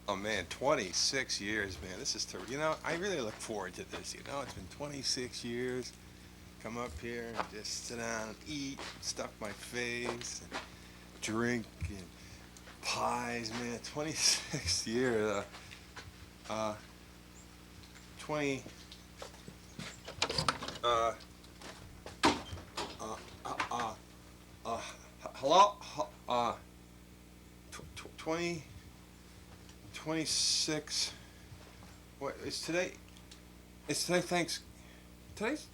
Oh man, 26 years, man. This is terrible. You know, I really look forward to this. You know, it's been 26 years. Come up here and just sit down and eat, stuff my face, and drink and pies, man. 26 years. Uh 20. Uh. Uh. Uh. Uh. uh Hello. 20. 26. What is today? It's today. Thanks. Today's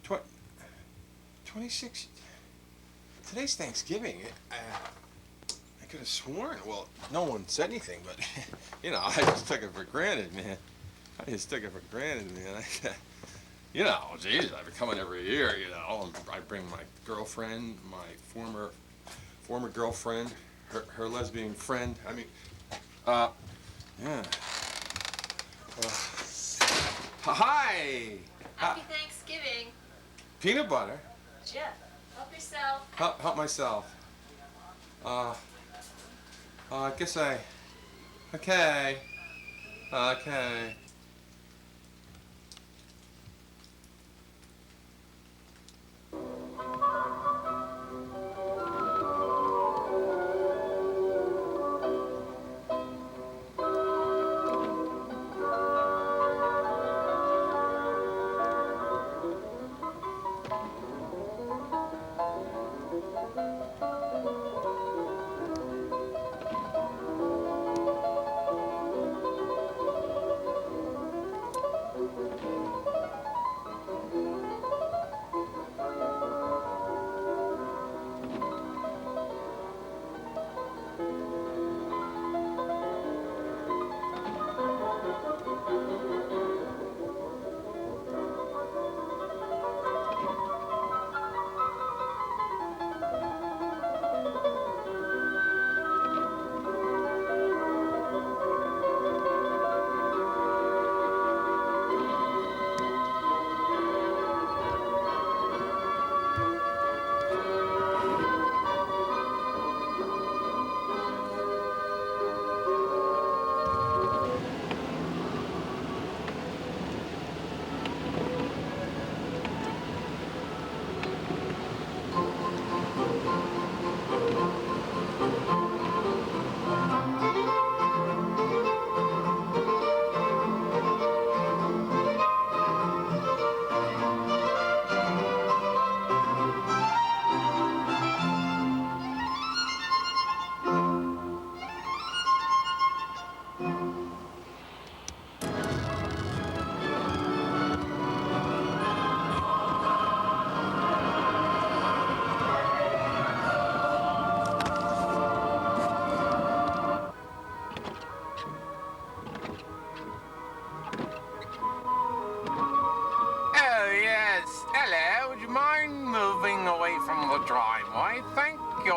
20, 26. Today's Thanksgiving. I could have sworn. Well, no one said anything, but you know, I just took it for granted, man. I just took it for granted, man. You know, geez, I've been coming every year. You know, I bring my girlfriend, my former girlfriend, her lesbian friend. I mean, yeah. Uh, Hi. Happy Thanksgiving. Peanut butter. Jeff, help yourself. Help myself. I guess I. Okay. Okay. Oh, yes. Hello. Would you mind moving away from the driveway? Thank you.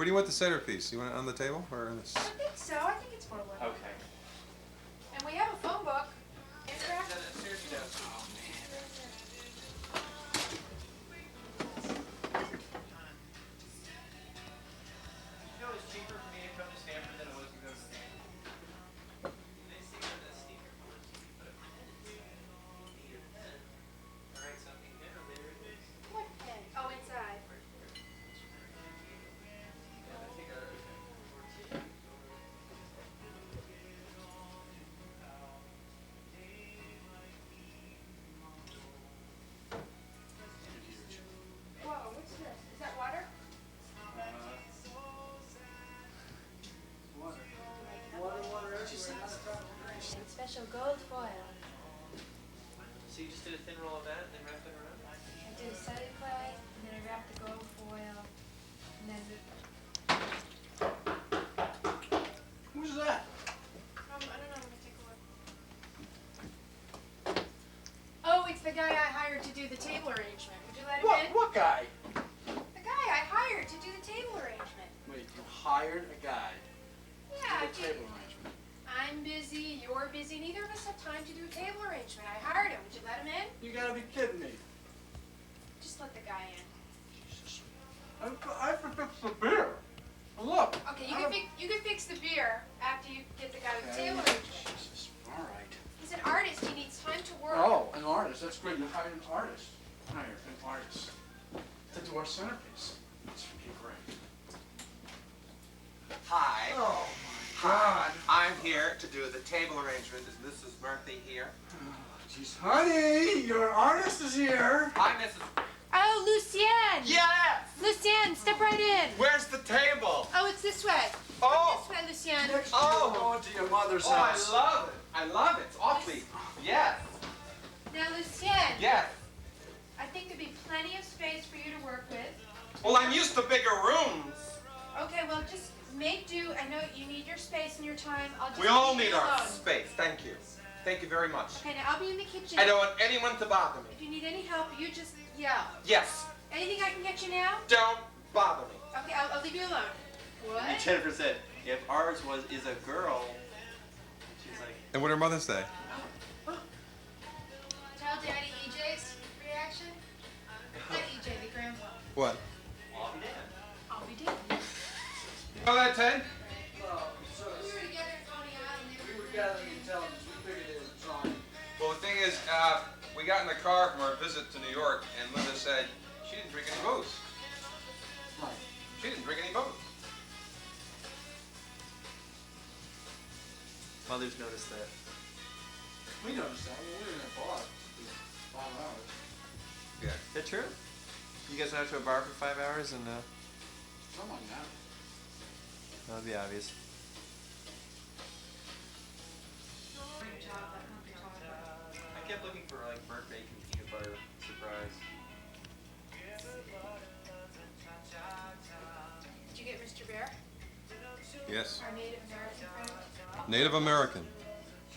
Where do you want the centerpiece? You want it on the table or in this? I think so. I think it's more work. Okay. And we have a phone book. Is there? You know, it's cheaper for me to come to Stamford than it was to go to Stamford. They see on the sneaker on TV, but your pen. Write something down. There it is. What pen? Oh, inside. Yeah, I think I. Whoa, what's this? Is that water? Special gold foil. So you just did a thin roll of that and then wrapped it around? I did a study clay, and then I wrapped the gold foil, and then Who's that? I don't know. Let me take a look. Oh, it's the guy I hired to do the table arrangement. Would you let him in? What guy? The guy I hired to do the table arrangement. Wait, you hired a guy Yeah, to do a table arrangement. I'm busy, you're busy, neither of us have time to do a table arrangement. I hired him. Would you let him in? You gotta be kidding me. Just let the guy in. Jesus. I have to fix the beer. Look. Okay, you can fix the beer after you get the guy with the table arrangement. Jesus. All right. He's an artist. He needs time to work. Oh, an artist. That's great. You hired an artist. Hire an artist to do our centerpiece. That's freaking great. Hi. Oh my Hi. God. I'm here to do the table arrangement. Is Mrs. Murphy here? Jeez, honey, your artist is here. Hi, Mrs. Oh, Lucienne! Yes! Lucienne, step right in. Where's the table? Oh, it's this way. Oh! This way, Lucienne. Next Oh. year, we're going to your mother's Oh, I house. love it. I love it. It's awfully. Yes. Now, Lucienne, Yes. I think there'd be plenty of space for you to work with. Well, I'm used to bigger rooms. Okay, well, just make do. I know you need your space and your time. I'll just We all leave need you our alone. space. Thank you. Thank you very much. Okay, now I'll be in the kitchen. I don't want anyone to bother me. If you need any help, you just yell. Yes. Anything I can get you now? Don't bother me. Okay, I'll leave you alone. What? Jennifer said, if ours is a girl, she's like, And what did her mother say? Tell Daddy EJ's reaction. Not EJ, the grandpa. What? I'll be damned. I'll be dead. You know that, Ted? Well, so We were together in Coney Island. we were gathering intelligence. We figured it was on. Well, the thing is, we got in the car from our visit to New York, and Linda said she didn't drink any booze. Right. She didn't drink any booze. Mother's noticed that. We noticed that. We were in a bar for 5 hours. Yeah. Is that true? You guys went out to a bar for 5 hours and Something like that. that would be obvious. I kept looking for like burnt bacon peanut butter surprise. Did you get Mr. Bear? Yes. Our Native American friend? Native American.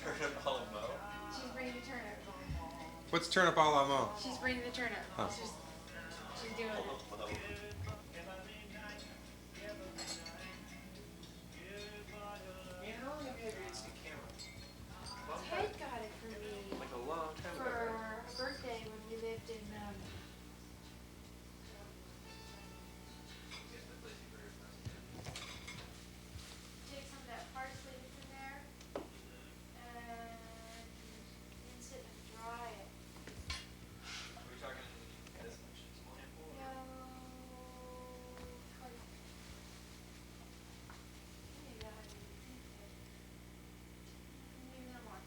Heard of Mo? She's bringing the turnip. What's turnip a la mode? She's bringing the turnip. Oh. She's doing it. Man, how long have you had your instant camera? Ted got it for me Like a long time for ago. a birthday when we lived in, take some of that parsley that's in there and rinse it and dry it. Are we talking this much? Small handful? No, like, maybe that. Maybe not more.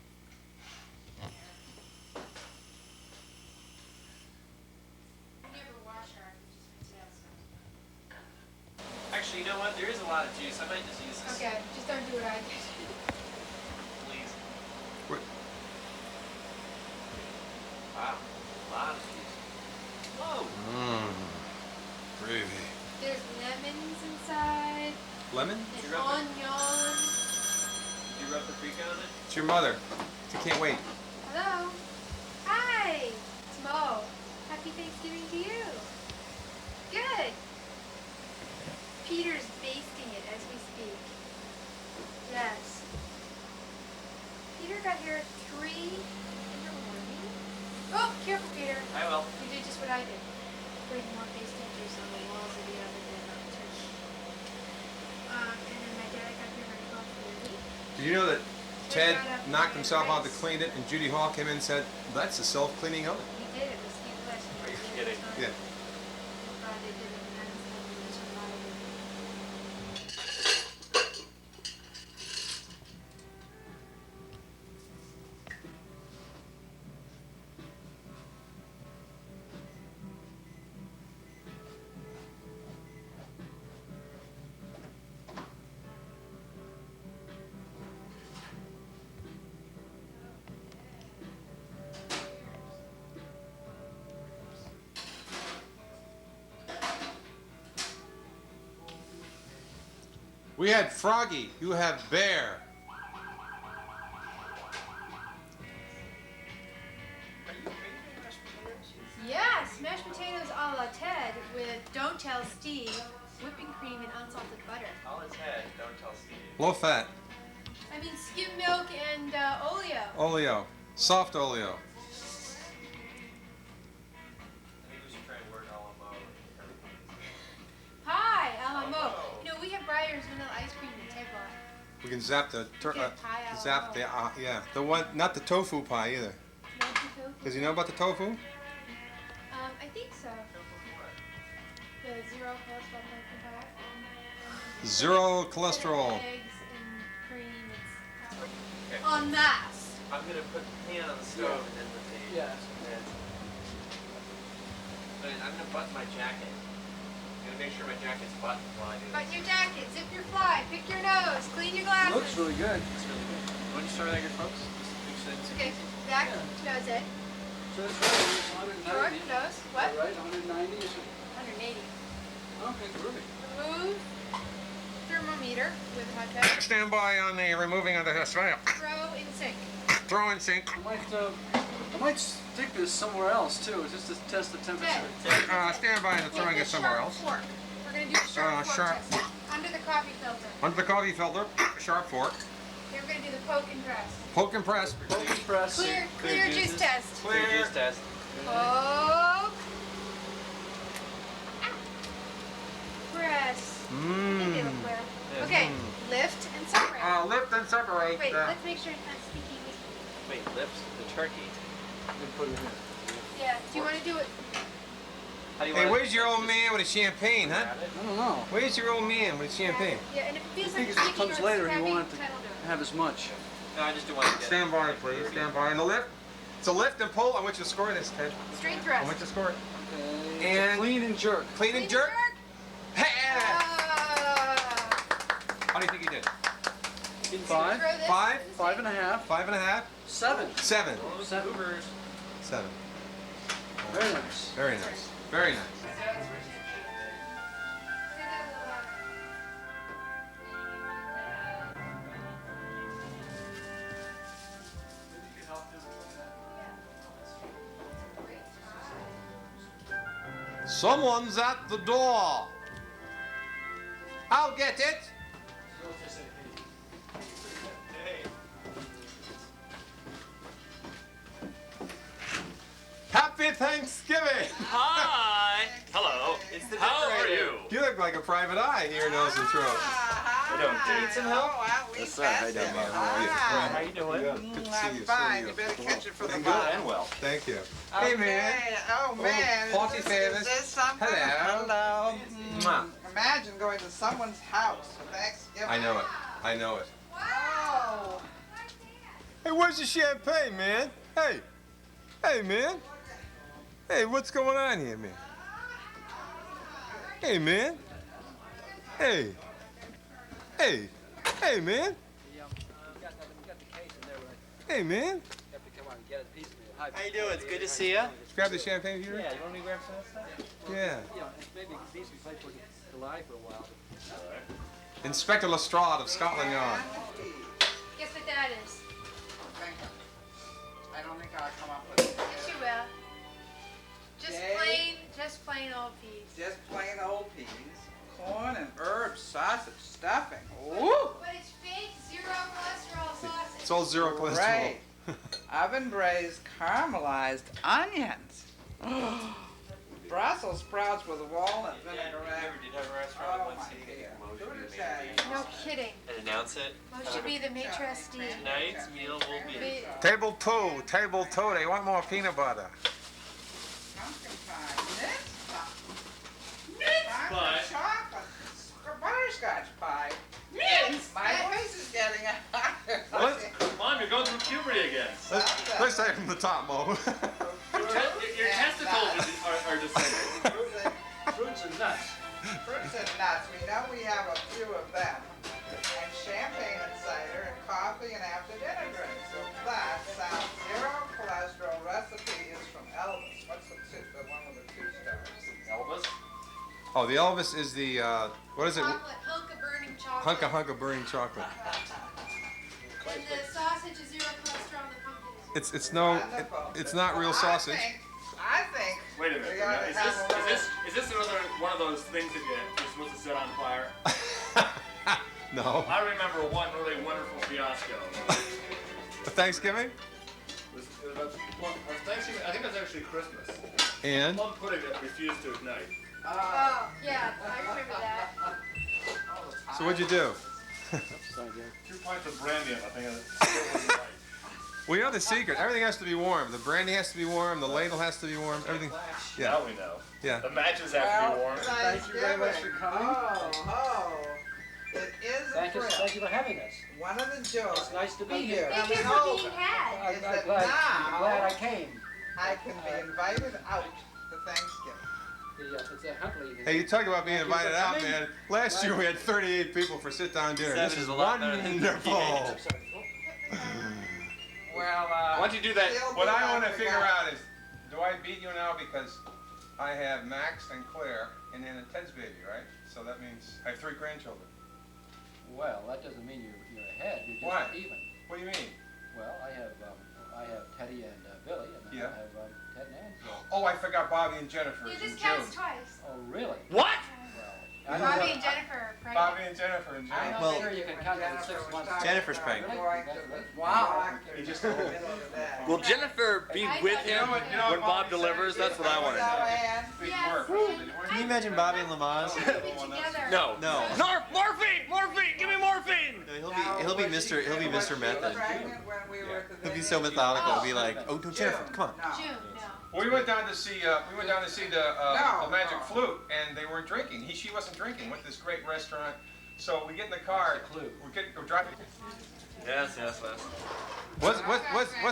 We never wash ours, we just rinse it out. Actually, you know what? There is a lot of juice. I might just use this. Okay, just don't do what I did. Please. What? Wow. A lot of juice. Whoa. Mmm. Gravy. There's lemons inside, Lemon? and you rub it? onion. Did you rub paprika on it? It's your mother. She can't wait. Hello. Hi. It's Mo. Happy Thanksgiving to you. Good. Peter's baby got here at 3 in the morning. Oh, careful, Peter. I will. You did just what I did. Putting more face tinges on the walls of the other than on the church. And then my dad got here at 12:30. Did you know that Ted knocked himself out to clean it, and Judy Hall came in and said, "That's a self-cleaning oven." He did it with Steve West. Are you kidding? Yeah. They did it, and then they survived it. We had Froggy. You have Bear. Yes, mashed potatoes a la Ted with Don't Tell Steve, whipping cream and unsalted butter. All his head, don't tell Steve. Low fat. I mean skim milk and oleo. Oleo. Soft oleo. I think we should try and work all of them. Pie a la mo. Oh. You know, we have Breyer's vanilla ice cream at Ted bar. We can zap the Get pie out zap of the yeah, the one, not the tofu pie either. Want the tofu? Does he know about the tofu? I think so. The zero cholesterol pumpkin pie. Zero cholesterol. Eggs and cream. Okay. It's on that. I'm gonna put the pan on the stove and then put the Yeah. But I'm gonna button my jacket. I'm gonna make sure my jacket's buttoned while I do this. Button your jacket, zip your fly, pick your nose, clean your glasses. Looks really good. It's really good. You want to start with that, folks? Just Okay, back, nose it. So it's right, it's Short, 190. nose, what? All right, 190 is 180. okay, terrific. Remove thermometer with hot pepper. Stand by on the removing of the swale. Throw in sink. Throw in sink. I might stick this somewhere else too, just to test the temperature. Stand by and throwing With it the somewhere sharp else. Fork. We're gonna do the sharp fork sharp. test. Under the coffee filter. Under the coffee filter, sharp fork. Okay, we're gonna do the poke and press. Poke and press. Poke and press. Clear juice test. Clear juice test. Poke. Press. Maybe it'll clear. Yeah. Okay, lift and separate. Lift and separate. Wait, let's make sure it's not sticky. Wait, lips, the turkey. Put it in. Yeah, do you want to do it? How do you Hey, want where's your old man with a champagne, huh? I don't know. Where's your old man with champagne? Yeah, and if it I feels think like if it's it sticky or comes it's later, heavy, you won't have to Ted will do it. have as much. No, I just don't want to get Stand by, please. Stand by. And the lift. It's a lift and pull. I want you to score this, Ted. Straight I thrust. want you to score it. Okay. And- Clean and jerk. Clean and jerk. Hey! Ah. How do you think you did? Five. Throw this 5? in the 5.5. 5.5? 7. 7. Seven. 7. Very nice. Very nice. Very nice. Someone's at the door. I'll get it. Happy Thanksgiving. Hi. Hello. It's the How are you? You look like a private eye, ear, nose, and throat. I don't need some help. Yes, sir. How you doing, man? How you doing? Good to see I'm you. fine. So You better catch it from the Good bottom. and well. Thank you. Hey, man. Okay. Oh, man. party Is favors. this something? Hello. Hello. Mwah. Imagine going to someone's house for Thanksgiving. I know it. I know it. Oh. Hey, where's the champagne, man? Hey. Hey, man. Hey, what's going on here, man? Hey, man. Hey. Hey. Hey, man. Hey, man. How you doing? It's good to see you. Grab the champagne here. Yeah, you want me to grab some of that stuff? Yeah. Maybe a decent place for July for a while. Inspector Lestrade of Scotland Yard. Guess what that is? I don't think I'll come up with it. Yes, you will. Yay. Just plain old peas. Just plain old peas, corn and herbs, sausage, stuffing. Woo! But it's fake zero cholesterol sausage. It's all zero cholesterol. Right. Oven braised caramelized onions. Brussels sprouts with walnut Yeah, vinaigrette. did have a restaurant Oh once my and dear. Mo Food should Italian. No kidding. and announce it. Mo should be the maitresse d'. Tonight's meal will be. Table two, table two. They want more peanut butter. Pumpkin pie. Mince pie. Pie. Chocolate chocolate. Butterscotch pie. Mince. My voice is getting Let's, Mom, you're going through puberty again. let's start from the top, Mo. Your testicles are disabled. Fruits and nuts. Fruits and nuts. We know we have a few of them. And champagne and cider and coffee and after dinner drinks. So that sounds zero cholesterol recipe is from Elvis. What's the one with the 2 stars? Elvis? Oh, the Elvis is the, what is it? Chocolate, hunk of burning chocolate. Hunk of burning chocolate. And the sausage is zero cholesterol and the pumpkin is. It's no, Wonderful. it's not real sausage. I think. Wait a minute. We ought to have a little- Is this another one of those things that you're supposed to set on fire? No. I remember one really wonderful fiasco. Thanksgiving? It was Thanksgiving. I think it was actually Christmas. And? Plum pudding that refused to ignite. Oh, yeah, I remember that. So what'd you do? 2 pints of brandy and I think it still wasn't right. We know the secret. Everything has to be warm. The brandy has to be warm. The ladle has to be warm. Everything. Yeah. Now we know. Yeah. The matches have to be warm. Thank you very much for coming. Oh, it is a thrill. Thank you for having us. One of the joys. It's nice to be of here. Thank you being for over being had. is I'm that glad I now came. I can be invited out to Thanksgiving. It's a Huntley. Hey, you talk about being Thank you for invited out, coming. man. Last year we had 38 people for sit-down dinner. 7 This is is a lot better than wonderful. Well, Why don't you do that? still What be I want to on the figure guy. out is, do I beat you now because I have Max and Claire and then a Ted's baby, right? So that means I have 3 grandchildren. Well, that doesn't mean you're ahead. You're just Why? even. What do you mean? Well, I have Teddy and Billy, and then Yeah. I have Ted and Ann. So. Oh, I forgot Bobby and Jennifer You is in just June. counts twice. Oh, really? What? Well, I don't Bobby know. and Jennifer are pregnant. Bobby and Jennifer in I June. don't Well, think sure you it can when count to Jennifer 6 was months. talking Jennifer's about pregnant. going to the doctor He just in the told me. middle of the day. Will Jennifer be I with thought him you know when what Bob Bobby said? delivers? That's what I want to So, know. Ann, Big Yes. work. Can you imagine Bobby and Lamaze? Together. No. No. Morphine! Give me morphine! No, now, he'll be was she- Mr. was she Method. pregnant when we were at the He'll be venue? so methodical. He'll be Oh. like, oh, no, Jennifer, June. come on. No. June, no. We went down to see the No, Magic no. Flute, and they weren't drinking. She wasn't drinking. Went to this great restaurant. So we get in the car. We're driving. Yes. What's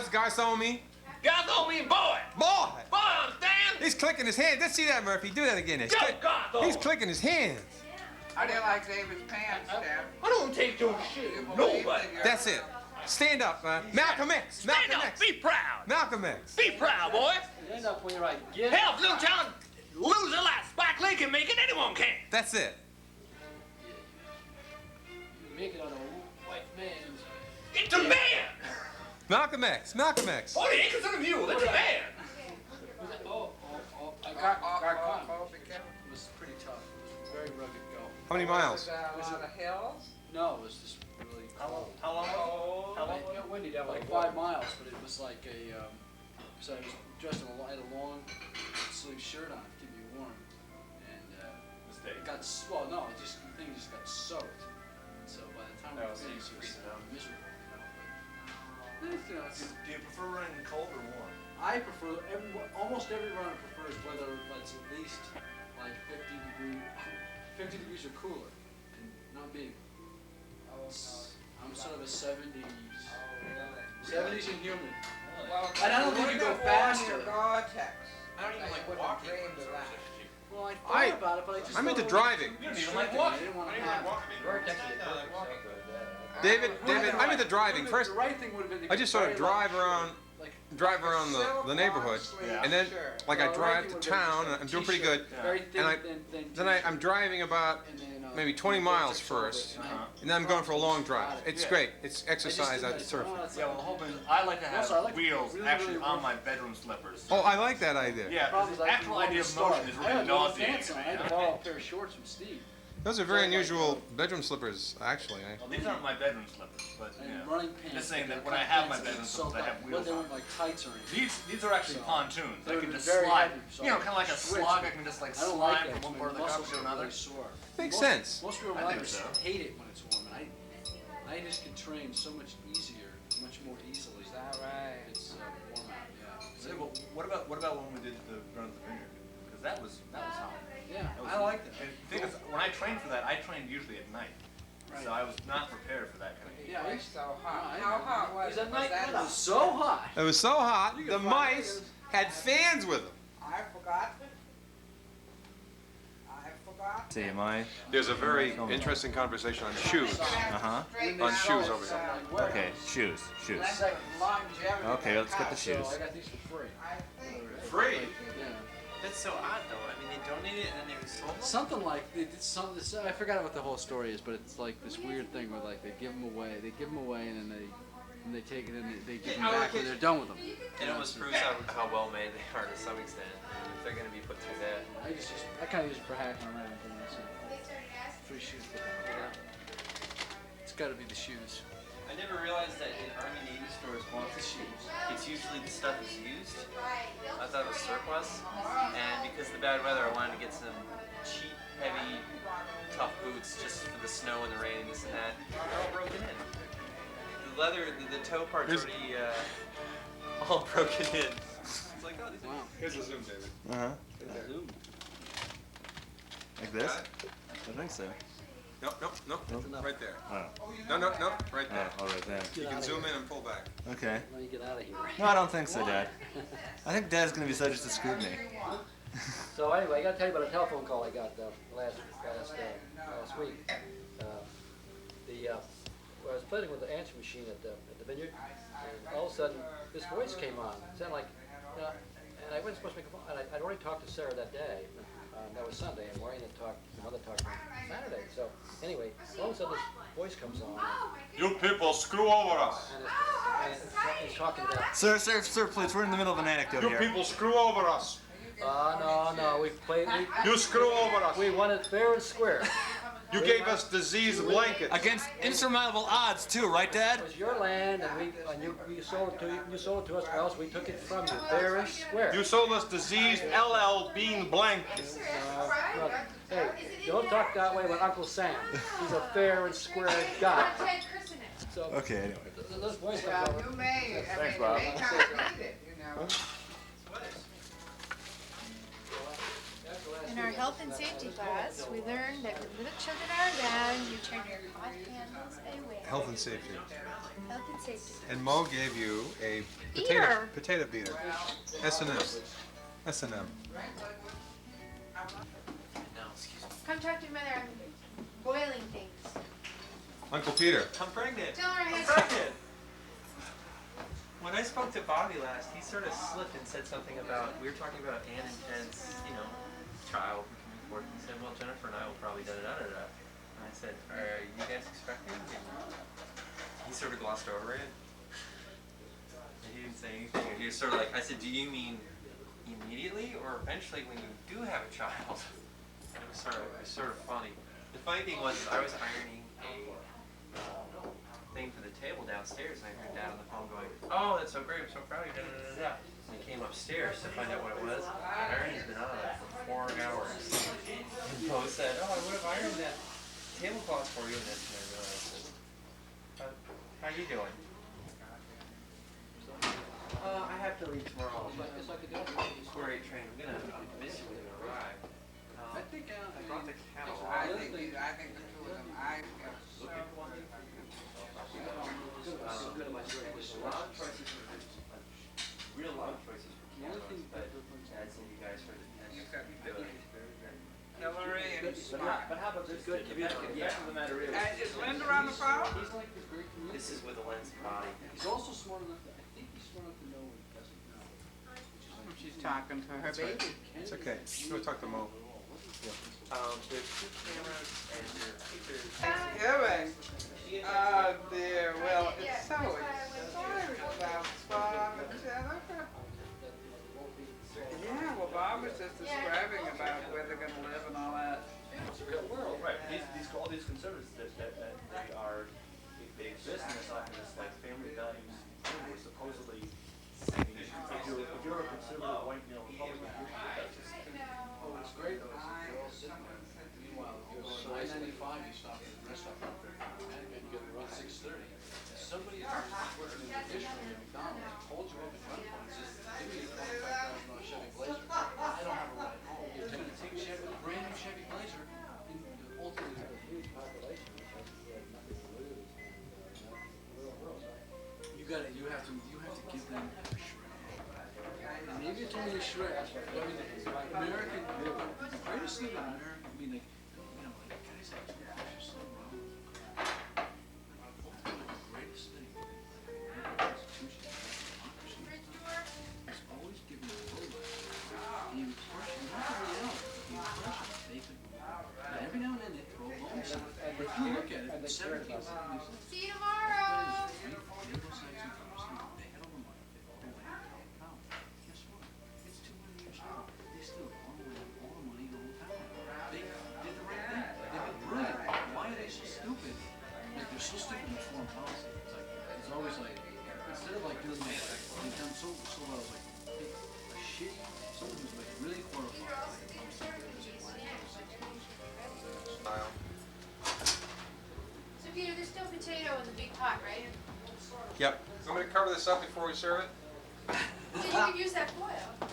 the guy telling me? Guys on me, boy! Boy, Boy, understand? he's clicking his hand. Let's see that, Murphy. Do that again. He's clicking his hands. How do you like David's pants, Dad? I don't take your shit. Nobody. That's it. Stand up, Malcolm X. Stand Malcolm up. X. Be proud. Malcolm X. Be proud, boy. You end up when you're like, get Hell, if little child loser like Spike Lee can make it, anyone can. That's it. You make it on a white man's. It's a man. Malcolm X. Malcolm X. 40 acres and a mule. That's a man. I got caught. Oh, be careful. It was pretty tough. It was a very rugged go. How many miles? Was it a lot of hills? No, it was just really cold. How long? Yeah, windy down like 5 miles, but it was like a. So I was dressed in I had a long sleeve shirt on to keep me warm, and Mistake. it got well. No, it just the thing just got soaked. And so by the time we finished, it was miserable. It's, Do you prefer running cold or warm? I prefer almost every runner prefers whether it's at least like 50 degrees or cooler, and not being. I'm sort of a 70s and humid. Well, And I don't think you go faster. Gore-Tex. I don't even like wouldn't have walking. dreamed of that. Well, I thought about it, but I just. I'm into thought it was driving. You don't too even like restricting. walking. I didn't want I to don't even have. like walking. Gore-Tex is like walking. David, I'm into driving. The First, right thing would have been to I just sort of get very drive light around, shirt, drive around the neighborhood, Yeah. and then like I Well, drive right to thing would've town, been and I'm just doing pretty good. t-shirt, Very thin, And I- thin Then I'm driving about and then, maybe 20 miles first, and then I'm going for a long drive. It's Yeah. great. It's exercise out surfing. Yeah, well, the whole thing is I like to have Also, I like wheels really, actually really on rough. my bedroom slippers. Oh, I like that idea. Yeah, Problem because is the I actual can idea of only motion is start. I really had no nauseating. pants on. I had to borrow a pair of shorts from Steve. Those are very unusual bedroom slippers, actually. Well, these aren't my bedroom slippers, but And yeah. running pants. Just saying that they're when I cut have my pants bedroom and slippers, I soaked have up. wheels They on. weren't like tights or anything. These are actually So, pontoons. I they're can just very slide. heavy, so You know, kind of like a switch. slug. I can just like I don't slide like from that. one My part of the muscles carpet to are another. really sore. Makes Most- sense. Most real I think runners so. hate it when it's warm, and I just can train so much easier, much more easily. Is that right? It's warm out, yeah. Say, well, what about when we did the run of the vineyard? Because that was hot. Yeah, That was- I like that. And the thing is, when I trained for that, I trained usually at night, so I was not prepared for that kind of. Yeah, It's so hot. I How know. hot was it? Was that It was so hot. It was so hot, You the can find mice it. had fans with them. I forgot. I forgot. See, am I? There's a very interesting conversation on shoes. Uh-huh. On shoes over here. Okay, shoes. That's like longevity. Okay, let's get the So shoes. I got these for free. I think. Free. Yeah. That's so odd though. I mean, they donated and then they sold them. Something like they did something. I forgot what the whole story is, but it's like this weird thing where like they give them away, and then they take it and they give them back when they're done with them. It almost proves how well made they are to some extent. If they're gonna be put through that. I kind of use it for hacking around. You know, so free shoes for them. It's got to be the shoes. I never realized that in Army Navy stores, once the shoes, it's usually the stuff is used. I thought it was surplus, and because of the bad weather, I wanted to get some cheap, heavy, tough boots just for the snow and the rain and this and that. They're all broken in. The leather, the toe part's already all broken in. It's like, oh, these are. Wow. Here's a zoom, David. Uh huh. Zoom. Like this? I think so. No, right there. Oh. No, right there. Oh, right there. You can zoom in and pull back. Okay. Let me get out of here. No, I don't think so, Dad. I think Dad's gonna be subject to scrutiny. So anyway, I got to tell you about a telephone call I got last week. I was playing with the answer machine at the vineyard, and all of a sudden this voice came on. It sounded like, and I wasn't supposed to make a phone. And I'd already talked to Sarah that day. That was Sunday, and Maureen had talked, mother talked on Saturday. So anyway, all of a sudden this voice comes on, You people screw over us. and it's talking about. Sir, please, we're in the middle of an anecdote You here. people screw over us. No, we played. You screw over us. We won it fair and square. You gave us disease blankets. Against insurmountable odds, too, right, Dad? It was your land, and you sold it to you sold it to us, or else we took it from you, fair and square. You sold us diseased LL Bean blankets. Well, hey, don't talk that way about Uncle Sam. He's a fair and square guy. So, Okay, anyway. those boys Well, come over. you may, I Thanks, mean, Bob. you may kind of need it, you know. In our health and safety class, we learned that when little children are around, you turn your hot candles away. Health and safety. Health and safety. And Mo gave you a Beater. potato beater. S&M. S&M. Come talk to your mother on boiling things. Uncle Peter. I'm pregnant. Tell her I'm his pregnant. When I spoke to Bobby last, he sort of slipped and said something about, we were talking about an intense, child coming forth. He said, well, Jennifer and I will probably da-da-da-da-da. And I said, are you guys expecting? And he sort of glossed over it. And he didn't say anything. He was sort of like, I said, do you mean immediately or eventually when you do have a child? And it was sort of funny. The funny thing was, I was ironing a thing for the table downstairs, and I heard Dad on the phone going, "Oh, that's so great! I'm so proud of you." Da, da, da, da. And he came upstairs to find out what it was. Ironing's been on for 4 hours. And Bo said, "Oh, I would have ironed that tablecloth for you." And that's when I realized it. How you doing? I have to leave tomorrow. It's like a good. 4:08 train. I'm gonna miss you when you arrive. I think I brought the cattle. I think the two of them, I got so There's a lot of choices for real lot of choices for cameras, but Dad said you guys heard it. Hillary and Smart. But how about this good communicator? The fact of the matter is, And is Linda on the phone? He's like a great communicator. this is with a lens body. He's also smart enough to, I think he's smart enough to know what he doesn't know. She's talking to her baby. It's okay. Go talk to Mo. There's 2 cameras and there's Thanksgiving. Oh dear, well, it's so exciting about Bob and Jennifer. Yeah, well, Bob was just describing about where they're gonna live and all that. it's the real world. Right, all these conservatives that they exist in this like family values thing where supposedly if you're a conservative white male Republican, you're that's Oh, it's great though, they're all sitting there. Meanwhile, if you're on 995, you stop at the rest stop up there, and you get around 6:30. Somebody else is working in the dishroom at McDonald's, holds you up at gunpoint and says, give me a $25,000 Chevy Blazer. I don't have a ride home. You're going to take a brand new Chevy Blazer, and ultimately It's a huge population, which has nothing to lose, and the real world. you have to give them a shred. And maybe it's only a shred. I mean, American, the greatest thing about American, I mean, like, like guys like you're so wrong. Ultimately, the greatest thing, American institution, democracy, is always giving the whole the impression, not the reality, the impression that they could move. And every now and then they throw a bone somewhere. But if you look at it, in 1776, See you tomorrow. So stupid in foreign policy. It's always like, instead of like doing that, they've done so well, it's like, a shitty, someone who's like really horrified. Style. So Peter, there's still potato in the big pot, right? Yep. You want me to cover this up before we serve it? So you can use that foil.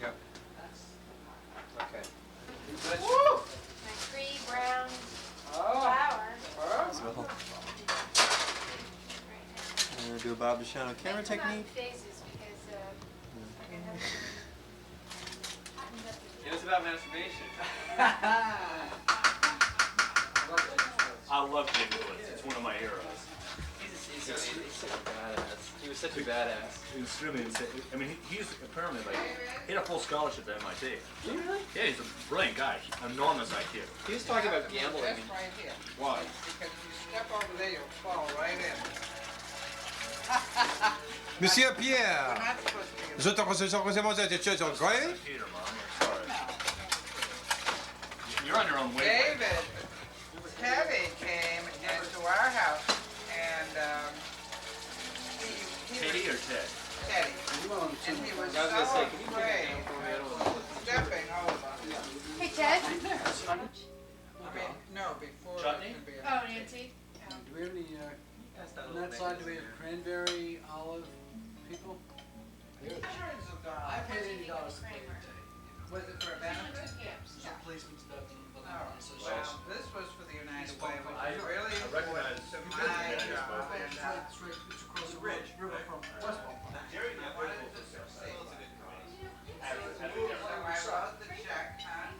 Yep. Okay. My pre-browned flour. I'm gonna do a Bob Deshano camera Make them out technique. faces because I can have It was about masturbation. I love Jim Lewis. It's one of my heroes. He's such a badass. He was such a badass. It was really insane. I mean, he's apparently like he had a full scholarship at MIT. Really? Yeah, he's a brilliant guy. Enormous IQ. He was talking about gambling. This right here. Why? Because if you step over there, you'll fall right in. Monsieur We're Pierre, not supposed to be. je te conseille de choses incroyables. Peter, Mom. I'm sorry. You're on your own way. David, Teddy came into our house and he Katie or Ted? Teddy, and he was I was gonna so say, can you bring that afraid down for me? I don't want to stepping over. Hey, Ted. I mean, no, before Chutney? it could be. Oh, Nancy. Do we have any, Pass that on little that side, bit. do we have cranberry, olive people? Hundreds of I dollars. paid $80 to play Kramer. today. Was it for a benefit? Some policeman stuff in the Oh, association. well, this was for the United Way, which I- is really I recognize important to you my did the job. United Way. And, It's across the river from Westbrook. So I wrote the check, huh?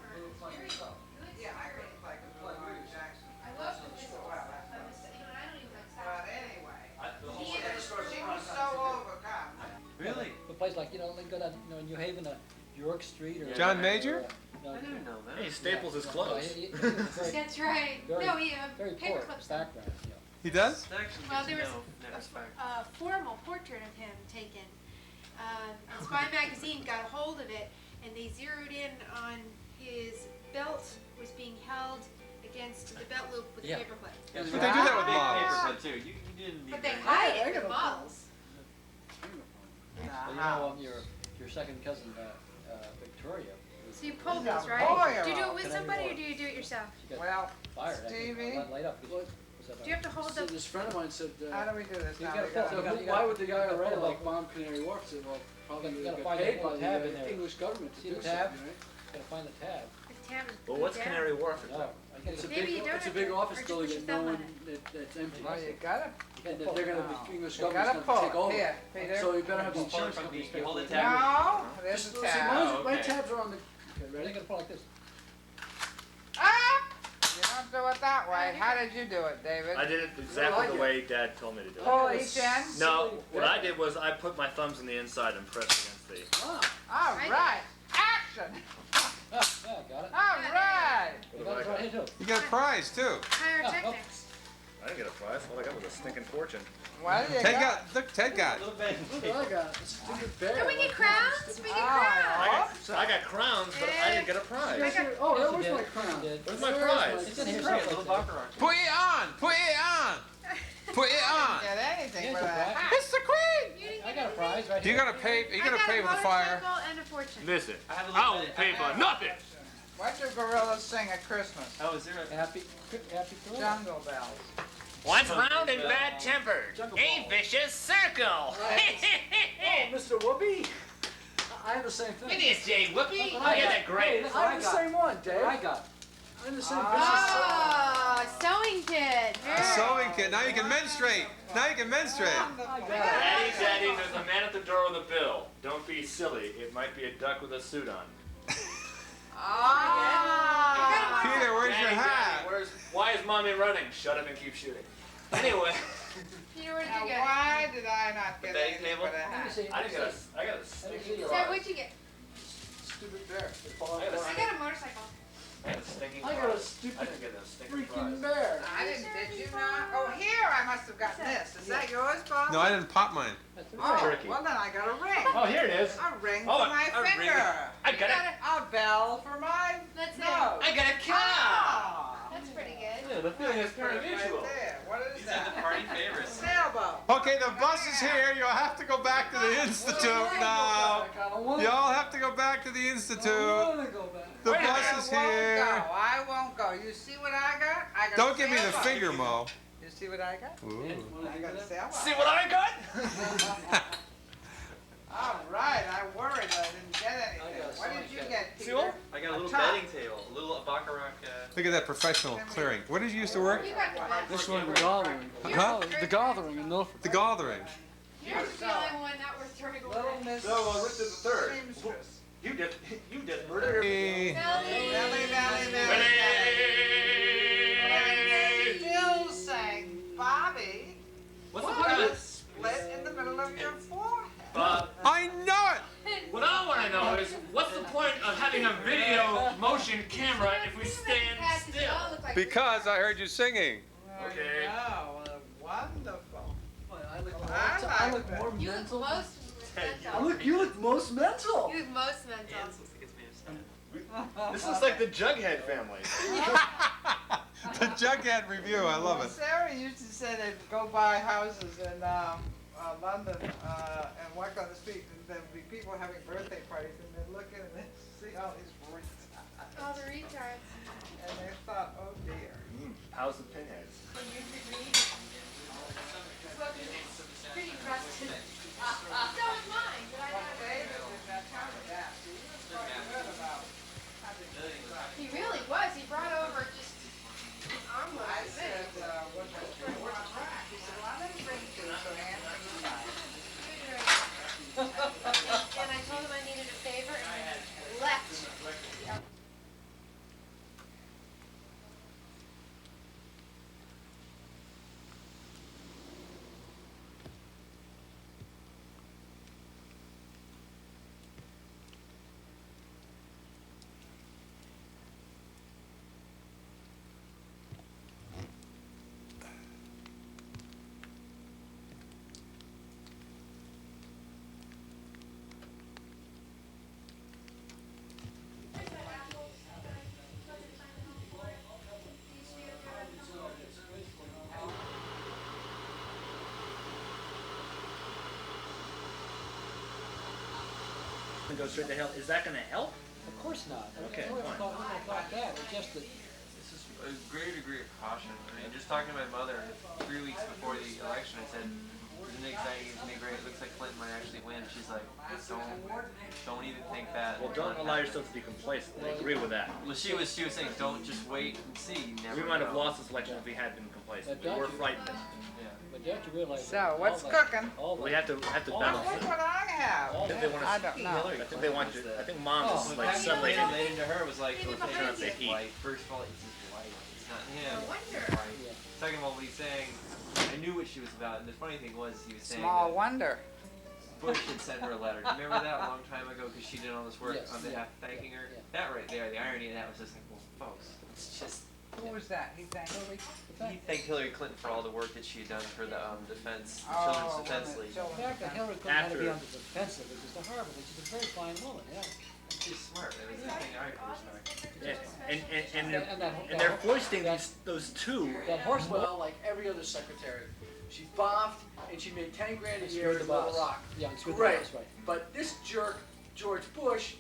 Yeah, I look like a Lamar Jackson. I love the Well, that's not- I don't even like But anyway, He she was so overcome. Really? A place like, like go down, in New Haven, York Street or. John Major? I didn't know that. He staples his clothes. That's right. Very- No, he Very paper poor clips. background, He does? It's actually Well, good to there was know. Never fact. a formal portrait of him taken. Spy Magazine got a hold of it, and they zeroed in on his belt was being held against the belt loop with a Yeah. paperclip. But they do that with Big models. paperclip too. You didn't need But they that. hide I it got with a- models. Well, your second cousin, Victoria, So you pull He's this, a right? Do you do boy-o. it with Can I somebody do or do you do it yourself? she got Well, fired. Stevie? Laid up. because- was that Do you have to hold So the? this friend of mine said, how do we do this You now? gotta We pull- gotta- you gotta- why would the gotta IRA pull like the- Bomb Canary Wharf say, well, probably You they gotta get find the paid by little tab in the there. English government to See do the tab? something, right? Gotta find the tab. The tab is Well, what's down. Canary Wharf? No, I think It's a it's Maybe big, you don't it's a have big to- office or just building put your that no thumb on one, that's empty. Well, you gotta, And that they're gonna, the English you government's gotta gonna take pull. over. Here, Peter. So you better have the Hold it insurance from companies the- pay hold for the it. tab. No, there's Just, a see, tab. my okay. tabs are on the, okay, They're ready? gonna pull like this. Ah! You don't do it that way. How did you do it, David? I did it I exactly like the it. way Dad told me to do it. Pull each end? No, what I did was I put my thumbs on the inside and pressed against the. Ah, All Right. right, action! Yeah, got it. All right. You got it right here too. You got a prize too. Pyrotechnics. I I didn't get a prize. All I got was a stinking fortune. What do you Ted got? got. Look, Ted got. Little bit. Look what I got, a stupid bear. Can we get crowns? We get Oh. crowns. I got crowns, but I didn't get a prize. Oh, that Yes, was you my did. crown. You did. Where's my Where's prize? It's in here Great, somewhere. little baccarat. Put it on. Put it on. Put it on. Get anything Here's but a a prize. hat. It's the queen. You didn't I get got a anything? prize right You here. gotta pay. You I gotta got pay a with the fire. motorcycle and a fortune. Listen, I have a I little won't bit- pay for nothing. What do gorillas sing at Christmas? Oh, is there a... Happy Christmas. Jungle bells. Once round and bad tempered, Jungle a ball. vicious circle. Oh, Mr. Whoopi. I have the same thing. It is Jay Whoopi. Look what I You're got. the greatest. I have the same one, Dave. I got. I'm the same vicious circle. Oh, sewing kit. A sewing kit. Now you can menstruate. Now you can menstruate. Daddy, Daddy, there's a man at the door with a bill. Don't be silly. It might be a duck with a suit on. Ah. Peter, where's your Daddy, hat? Daddy, why is mommy running? Shut up and keep shooting. Anyway, Peter, what did Now, you get? why did I not get The betting anything table? but a Let me hat? see. I got a Let me stinking see your Ted, prize. what'd you get? Stupid bear. I got a motorcycle. I got a stinking I prize. got a stupid I didn't get a stinking freaking prize. bear. I didn't, did you not? Oh, here, I must have gotten this. Is that yours, Bob? No, I didn't pop mine. That's the Oh, Turkey. well then I got a ring. Oh, here it is. A ring Oh, for my a ring. finger. I got it. A bell for my That's it. nose. I got a cow. Ah. That's pretty good. Yeah, the feeling is kind of Right mutual. there. What is These are the that? party favorites. Sailboat. Okay, the bus is here. You'll have to go back to the institute now. I don't want to. Y'all have to go back to the I don't institute. want to go back. The Wait a bus minute. is I won't here. go. I won't go. You see what I got? I got Don't a give me the sailboat. finger, Mo. You see what I got? Ooh. I got a sailboat. See what I got? All right. I worried I didn't get anything. got a What did sewing you kit. get, See Peter? what? I got a little top. betting table, a little baccarat. Look at that professional clearing. What did you used to work? You got the best. This one, the gathering. Huh? The gathering in Milford. The gathering. Yours is the only one not worth throwing Little away. Miss So, Richard the Third. Seamstress. You did murder. Hey. Belly. Belly. And still saying, Bobby, What's the what point a of this? split in the middle of your forehead. Bob, I know it. what I want to know is, what's the point of having a video motion camera if we stand still? Because I heard you singing. Okay. Oh, wonderful. I look, I I look like more You look mental. most I mental. look, you look most mental. You look most mental. Dan's looks like it's made of sand. This looks like the Jughead family. The Jughead review. I love it. Sarah used to say they'd go buy houses in London and walk down the street, and there'd be people having birthday parties, and they'd look in and they'd see all these retards. All the retards. And they thought, oh dear. How's the pinheads? Pretty rusted. So is mine, but I don't. David did not tell me that. He was quite good about having He really was. He brought over just armloads I of said, it. what's the crack? He said, well, I'm going to bring two, so Anthony can buy it. And I told him I needed a favor, and he left. And go straight to hell. Is that going to help? Of course not. Okay, We wouldn't fine. thought that. It's just that. This is a great degree of caution. I mean, just talking to my mother 3 weeks before the election, I said, isn't it exciting? Isn't it great? It looks like Clinton might actually win. She's like, don't even think that. Well, don't allow yourself to be complacent. I agree with that. Well, she was saying, don't just wait and see. You never We might have know. lost this election if we had been complacent. But We were don't you- frightened. Yeah. But don't you realize? So, that what's all that- cooking? all We that- have to Oh, balance look it. what I have. I think they want I to. don't know. I think they want you. I think mom Oh, is like What suddenly. laid into her was like, Maybe well, behind it's you. white. First of all, it's his wife. It's not him. No wonder. It's his wife. Yeah. Second of all, what he's saying, I knew what she was about. And the funny thing was, he was saying Small that wonder. Bush had sent her a letter. Do you remember that a long time ago? Because she did all this work Yes, on yeah. behalf of thanking her. Yeah. That right there, the irony of that was just like, well, folks, it's just Who was that? He thanked Hillary? He thanked Hillary Clinton for all the work that she had done for the Children's Oh, Defense when League. the The fact that Hillary Clinton had to be on the defensive is just a horrible thing. She's a very fine woman, yeah. She's smart. That was the thing I respect. And they're foisting those two. That horse Well, like every other secretary, she boffed and she made 10 grand a year screwed in the Little boss. Rock. Yeah, and screwed the Right. boss, right. But this jerk, George Bush,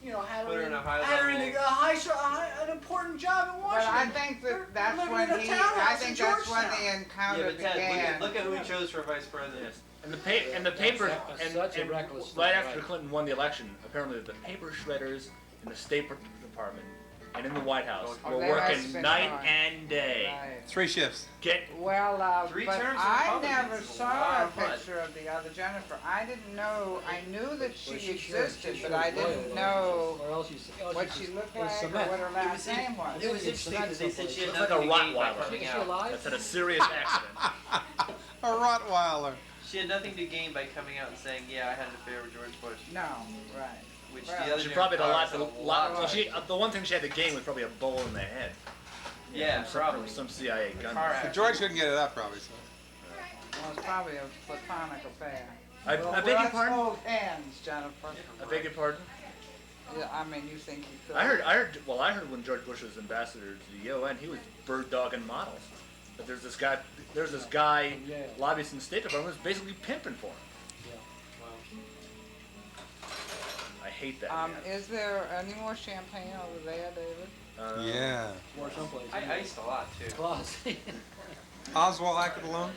you know, had Put her her in in a high had her in level- an important job in But Washington. I think that that's living when in a he, townhouse I in think that's when Georgetown. the encounter Yeah, but Ted, began. look at who he chose for vice president. Yes. And the paper That's and, such a and reckless right thing, after right. Clinton won the election, apparently the paper shredders in the State Department and in the White House Oh, were there has working been night time. and day. Right. 3 shifts. Get Well, 3 but terms of I Republicans never is a saw lot a of fun. picture of the other Jennifer. I didn't know, I knew that she Well, she existed, sure but I was loyal, didn't though. know Or else what she looked it was like or cement. what her last name was. It was interesting because they said she had Looks like nothing a to gain by Rottweiler. coming Is she out. alive? that's at a serious accident. A Rottweiler. She had nothing to gain by coming out and saying, "Yeah, I had an affair with George Bush," No, right. which Well, the other She probably had a lot. Democrats Well, the one thing she had to gain was probably a bullet in the head. Yeah, from probably. some CIA gunman. Car But accident. George couldn't get it up, probably. So. Well, it's probably a platonic affair. I Well, beg your let's pardon. hold hands, Jennifer. I beg your pardon. Yeah, I mean, you think you could? I heard when George Bush was ambassador to the UN, he was bird dogging models. But there's this guy From Yale. lobbyist in the State Department who's basically pimping for him. Yeah. Wow. I hate that. man. Is there any more champagne over there, David? Yeah. Or someplace. I iced a lot too. Claus. Oswald acted alone?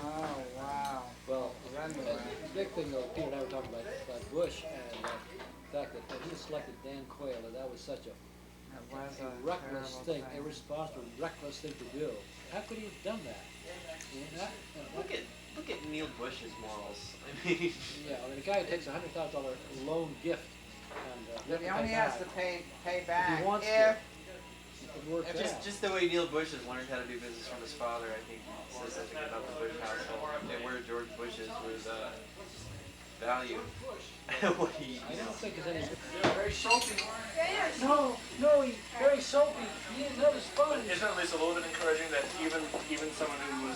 Oh, wow. Well, Surrender, the man. big thing though, Peter and I were talking about Bush and the fact that he selected Dan Quayle, and that was such a That was a reckless terrible thing, irresponsible, reckless thing to do. How could he have done that? You know, Look at Neil Bush's morals. I mean, yeah, I mean, a guy who takes a $100,000 loan gift and But he only has to pay back wants to. if, it works out. just the way Neil Bush has learned how to do business from his father, I think says something about the Bush household and where George Bush is with value. What he, I don't think there's any. Very soapy. No, he's very soapy. He didn't have his fun. Isn't it at least a little bit encouraging that even someone who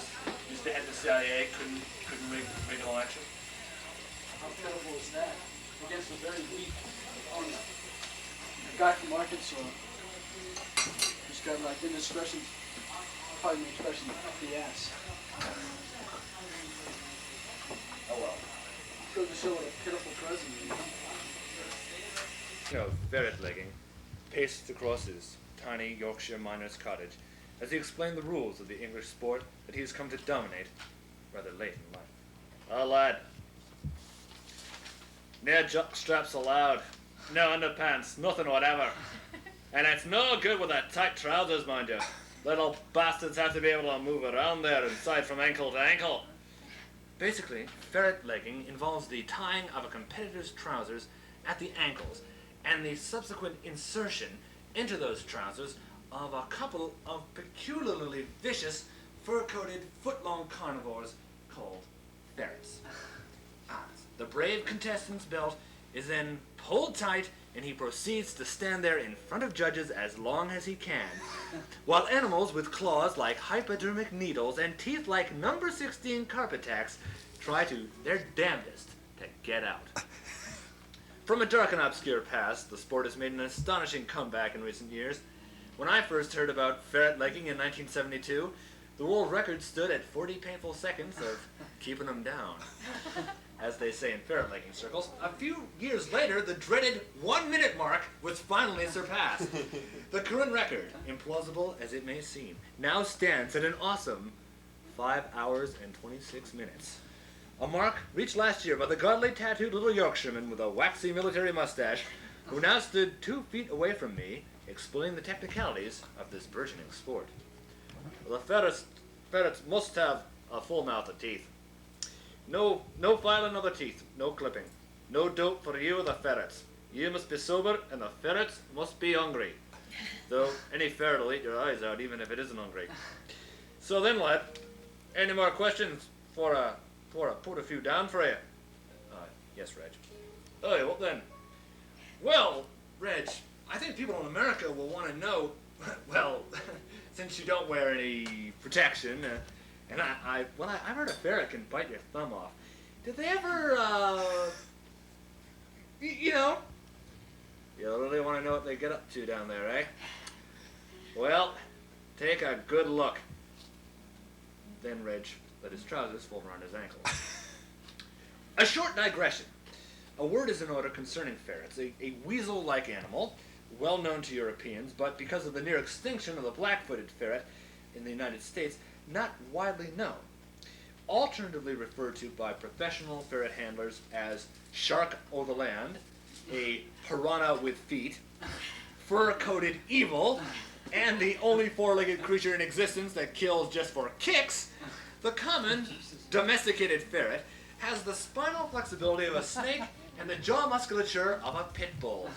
used to head the CIA couldn't make an election? How pitiful is that? Against a very weak opponent. A guy from Arkansas who's got like indiscretion, pardon the expression, up the ass. Oh well. Goes to show what a pitiful president he is. You know, ferret legging paced across his tiny Yorkshire miner's cottage as he explained the rules of the English sport that he has come to dominate rather late in life. Oh, lad. No jock straps allowed. No underpants, nothing whatever. And it's no good with that tight trousers, mind you. Little bastards have to be able to move around there inside from ankle to ankle. Basically, ferret legging involves the tying of a competitor's trousers at the ankles and the subsequent insertion into those trousers of a couple of peculiarly vicious, fur-coated, foot-long carnivores called ferrets. The brave contestant's belt is then pulled tight and he proceeds to stand there in front of judges as long as he can, while animals with claws like hypodermic needles and teeth like number 16 carpet tacks try to their damnedest to get out. From a dark and obscure past, the sport has made an astonishing comeback in recent years. When I first heard about ferret legging in 1972, the world record stood at 40 painful seconds of keeping them down, as they say in ferret legging circles. A few years later, the dreaded 1 minute mark was finally surpassed. The current record, implausible as it may seem, now stands at an awesome 5 hours and 26 minutes. A mark reached last year by the godly tattooed little Yorkshireman with a waxy military mustache, who now stood 2 feet away from me, explaining the technicalities of this burgeoning sport. The ferrets must have a full mouth of teeth. No filing of the teeth, no clipping. No dope for you, the ferrets. You must be sober, and the ferrets must be hungry. Though any ferret will eat your eyes out, even if it isn't hungry. So then, lad, any more questions for I put a few down for you? Yes, Reg. Oh, what then? Well, Reg, I think people in America will want to know Well, since you don't wear any protection, and I heard a ferret can bite your thumb off. Did they ever, you know, you really want to know what they get up to down there, eh? Well, take a good look. Then Reg let his trousers fall around his ankle. A short digression. A word is in order concerning ferrets, a weasel-like animal, well known to Europeans, but because of the near extinction of the black-footed ferret in the United States, not widely known. Alternatively referred to by professional ferret handlers as shark o' the land, a piranha with feet, fur-coated evil, and the only four-legged creature in existence that kills just for kicks, the common domesticated ferret has the spinal flexibility of a snake and the jaw musculature of a pit bull.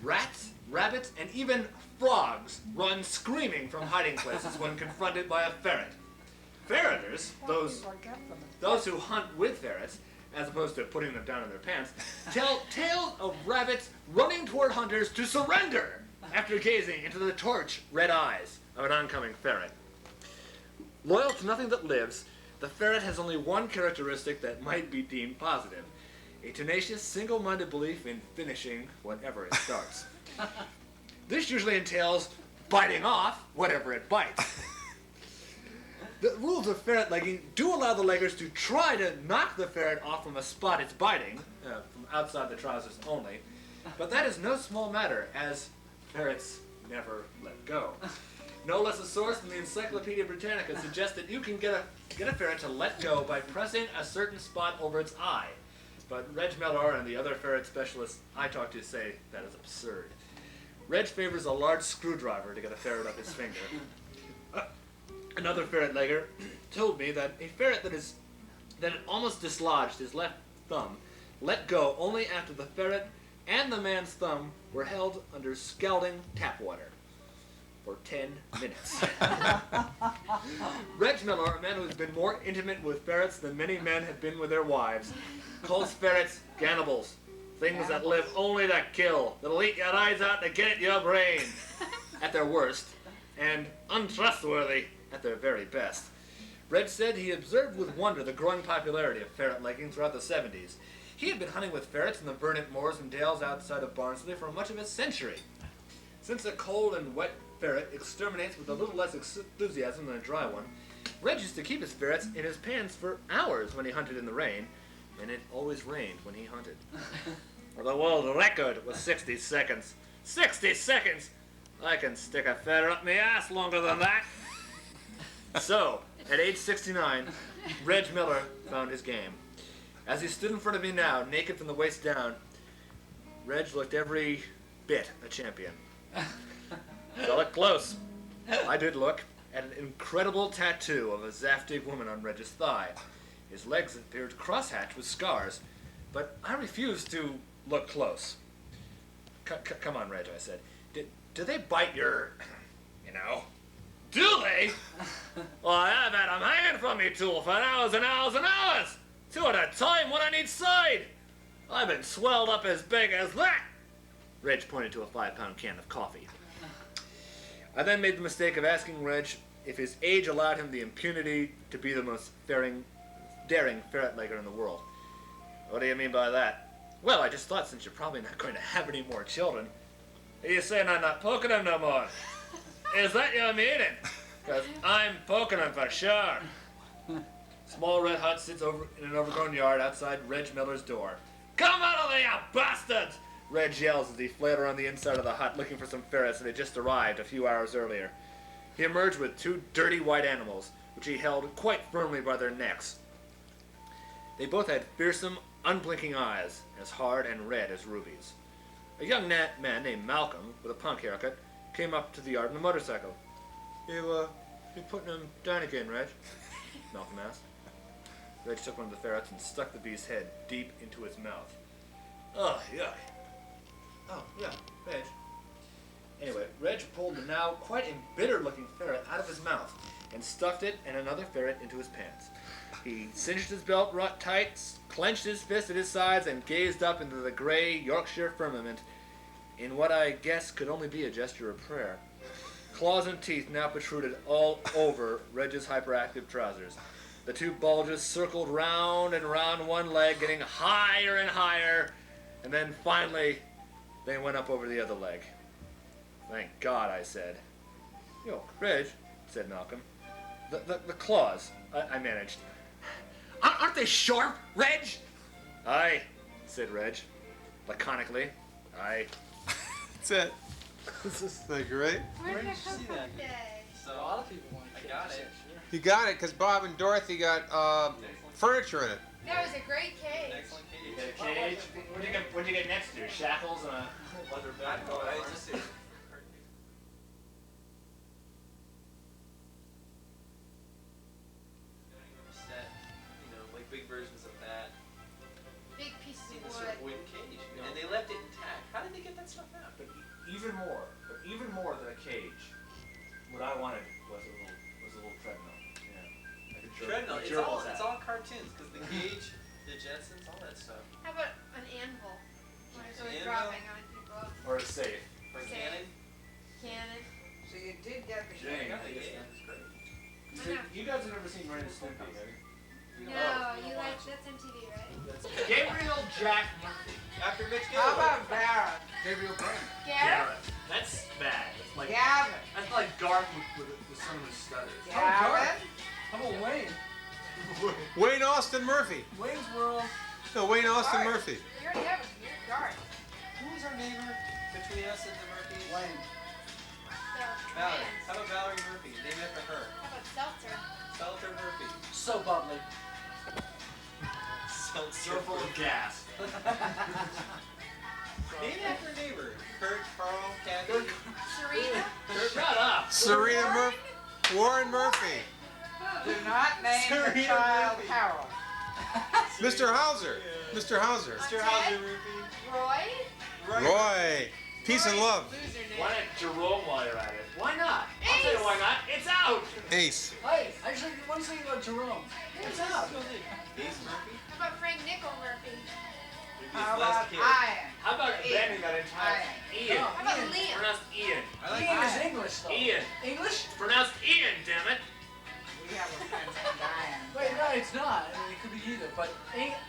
Rats, rabbits, and even frogs run screaming from hiding places when confronted by a ferret. Ferreters, those who hunt with ferrets, as opposed to putting them down in their pants, tell tales of rabbits running toward hunters to surrender after gazing into the torch red eyes of an oncoming ferret. Loyal to nothing that lives, the ferret has only one characteristic that might be deemed positive: a tenacious, single-minded belief in finishing whenever it starts. This usually entails biting off whatever it bites. The rules of ferret legging do allow the leggers to try to knock the ferret off from a spot it's biting, from outside the trousers only, but that is no small matter, as ferrets never let go. No less a source than the Encyclopedia Britannica suggests that you can get a ferret to let go by pressing a certain spot over its eye. But Reg Miller and the other ferret specialists I talked to say that is absurd. Reg favors a large screwdriver to get a ferret up his finger. Another ferret legger told me that a ferret that had almost dislodged his left thumb let go only after the ferret and the man's thumb were held under scalding tap water for 10 minutes. Reg Miller, a man who has been more intimate with ferrets than many men have been with their wives, calls ferrets cannibals, things that live only to kill, that'll eat your eyes out to get at your brain, at their worst, and untrustworthy at their very best. Reg said he observed with wonder the growing popularity of ferret legging throughout the 70s. He had been hunting with ferrets in the verdant moors and dales outside of Barnsley for much of a century. Since a cold and wet ferret exterminates with a little less enthusiasm than a dry one, Reg used to keep his ferrets in his pants for hours when he hunted in the rain, and it always rained when he hunted. The world record was 60 seconds. 60 seconds! I can stick a ferret up my ass longer than that. So, at age 69, Reg Miller found his game. As he stood in front of me now, naked from the waist down, Reg looked every bit a champion. So look close. I did look at an incredible tattoo of a Zaftig woman on Reg's thigh. His legs appeared crosshatched with scars, but I refused to look close. Come on, Reg, I said. Do they bite your, Do they? Well, I've had them hanging from me tool for hours and hours and hours. 2 at a time when I need side. I've been swelled up as big as that. Reg pointed to a 5-pound can of coffee. I then made the mistake of asking Reg if his age allowed him the impunity to be the most daring ferret legger in the world. What do you mean by that? Well, I just thought since you're probably not going to have any more children. Are you saying I'm not poking them no more? Is that your meaning? Because I'm poking them for sure. Small red hut sits over in an overgrown yard outside Reg Miller's door. Come out of there, you bastards! Reg yells as he flailed around the inside of the hut looking for some ferrets that had just arrived a few hours earlier. He emerged with 2 dirty white animals, which he held quite firmly by their necks. They both had fearsome, unblinking eyes, as hard and red as rubies. A young man named Malcolm, with a punk haircut, came up to the yard on a motorcycle. You putting them down again, Reg? Malcolm asked. Reg took one of the ferrets and stuck the beast's head deep into its mouth. Oh, yuck. Oh, yeah, Reg. Anyway, Reg pulled the now quite embittered-looking ferret out of his mouth and stuffed it and another ferret into his pants. He cinched his belt tight, clenched his fist at his sides, and gazed up into the gray Yorkshire firmament in what I guess could only be a gesture of prayer. Claws and teeth now protruded all over Reg's hyperactive trousers. The two bulges circled round and round one leg, getting higher and higher, and then finally they went up over the other leg. Thank God, I said. Yo, Reg, said Malcolm. The claws, I managed. Aren't they sharp, Reg? Aye, said Reg, laconically. Aye. That's it. Isn't that great? Where did did that you come see from that? today? So, A lot of people want I to got it. You got it, because Bob and Dorothy got furniture in it. That was a great cage. Excellent You cage. get a cage? What'd you get next to? Shackles and a leather bag? Oh, I just see. Set, like big versions of that. Big pieces See of this wood. wooden cage, and they left it intact. How did they get that stuff out? But even more than a cage, what I wanted was a little treadmill. Yeah. Like a Treadmill. like Gerbils It's had. all cartoons because the cage, the Jetsons, all that stuff. How about an anvil? When it's really Anvil? dropping on people. Or a safe. For Say cannon. Cannon. So you did get the Jane, Yeah, I guess yeah. that's great. I know. You guys have never seen Ren and Stimpy, have you? No, you like, that's MTV, right? Gabriel Jack Murphy. After Mitch How Gilroy. about Barrett? Gabriel Byrne. Garrett? That's bad. That's like Gavin? that's like Garth with some of his stutters. Gavin? How about Wayne? Wayne Austin Murphy. Wayne's World. No, Wayne Austin Art. Murphy. You already have him. You're Garth. Who was our neighbor between us and the Murphys? Wayne. So, Valerie. Rand. How about Valerie Murphy? Named after her. How about Seltzer? Seltzer Murphy. So bubbly. So full of gas. Named after a neighbor. Kurt, Carl, Kathy. Serena? Shut up. Serena Murphy. Warren Murphy. Do not name the Serena child Murphy. Harold. Mr. Hauser. Mr. Hauser. Mr. Hauser Murphy. Roy? Roy. Peace and love. Loser name. Why not Jerome while you're at it? Why not? I'll tell you why not. It's out. Ace. Hey, actually, one thing about Jerome. It's out. Ace Murphy. How about Frank Nickel Murphy? Maybe How his last about kid. Ian? How about abandoning that entire Ian? How about Liam? Pronounced Ian. I like Ian is Ian. English, though. Ian. English? Pronounced Ian, damn it. We have a friend named Ian. Wait, no, it's not. I mean, it could be either. But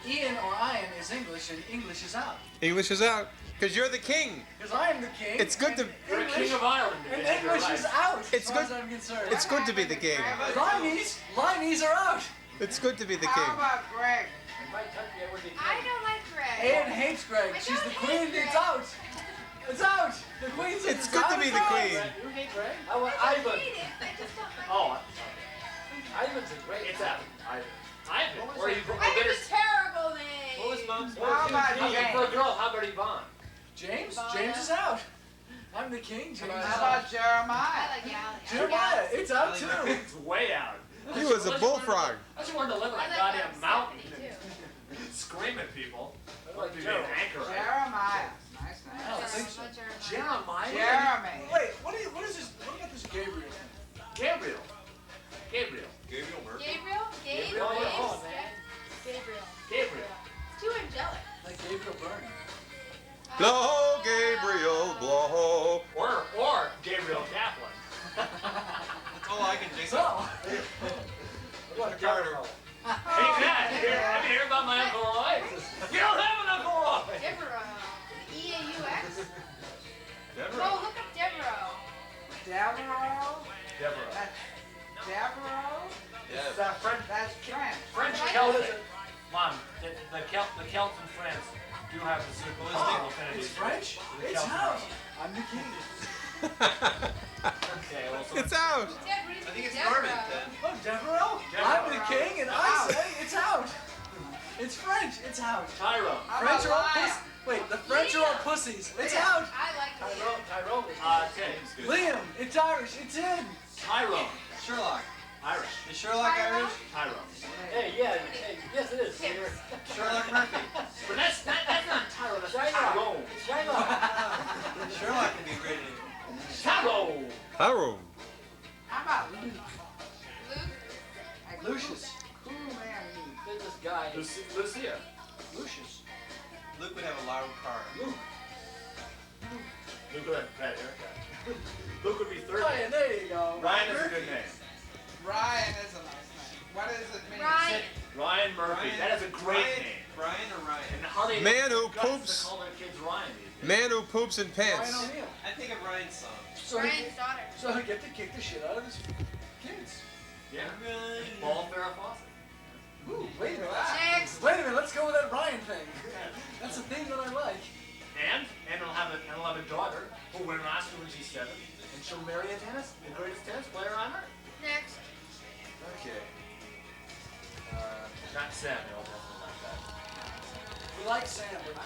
Ian or Ian is English, and English is out. English is out. Because you're the king. Because I am the king. It's good to- and You're English, king of Ireland. And division, you're English is right. out. It's as far good- as I'm concerned. It's good to be the king. Lineys are out. It's good to be the How king. about Greg? I don't like Greg. Anne hates Greg. I She's don't the hate queen. Greg. It's out. It's out. The queen's It's good to be the queen. You hate Greg? I How about don't Ivan? hate it. I just don't like Oh, Ivan's a great. it's out. Ivan. What Or was you that? I have a terrible name. What was Mom's How about For a James? girl, how about Yvonne? James? Ivana. James is out. I'm the king. James is How out. about I Jeremiah? like Alex. Jeremiah, it's out too. It's way out. He was a bullfrog. I just wanted to live on I a like goddamn mountain. Stephanie, too. Scream at people. I like like to be an Gerald. anchorite. Jeremiah. Nice I name. don't think so. Jeremiah. Jeremiah? Jeremy. Wait, what is this? What about this Gabriel thing? Gabriel. Gabriel. Gabriel Murphy. Gabriel? Gabe? Gabriel? Gabe? Come on, man. Gabriel. Gabriel. It's too angelic. Like Gabriel Byrne. Blow, Gabriel, blow. Or Gabriel Kaplan. That's all I can think So, of. What about Carter. Hey, Dad, have you heard about my Uncle Roy? You don't have an Uncle Roy! Deborah. E-A-U-X? Deborah. Oh, look up Deborah. Devereaux? Deborah. That's Devereaux? Yeah. It's French, That's French. French Celts. Mom, the Celts in France do have the super oh, affinity. it's French? The It's Celts. out. I'm the king. Okay, well, so It's out. I think it's Deborah. Norman then. Oh, Devereaux? I'm the king, and I say it's out. It's French. It's out. Tyrone. How French are all about pussies. Wait, the French are all pussies. It's out. I like Liam. Tyrone is. Okay. Liam, it's Irish. It's in. Tyrone. Sherlock. Irish. Is Sherlock Tyrone? Irish? Tyrone. Hey, yeah, hey, yes it is. Tips. Sherlock Murphy. But that's not Tyrone, that's Shylock. Tyrone. Shylock. Sherlock can be a great name. Tyrone. Harold. How about Luke? Luke? Like Lucius. Cool man Luke. There's this guy. Lucia. Lucius. Luke would have a loud car. Luke. Luke would have that haircut. Luke would be 30. Ryan, there you go. Ryan is a good name. Ryan is a nice name. What does it mean? Ryan. Ryan Murphy. That is a great name. Brian or Ryan? And how they Man who guts poops. to call their kids Ryan these days. Man who poops in pants. Ryan O'Neal. I think of Ryan's son. So Ryan's daughter. so he get to kick the shit out of his kids. Yeah. Ball Farrah Fawcett. Ooh, wait a minute. Next. Wait a minute, let's go with that Ryan thing. That's the thing that I like. And he'll have a daughter who'll win an Oscar when she's 7, and she'll marry the greatest tennis player on earth. Next. Okay. Not Samuel, definitely not that. We like Sam, but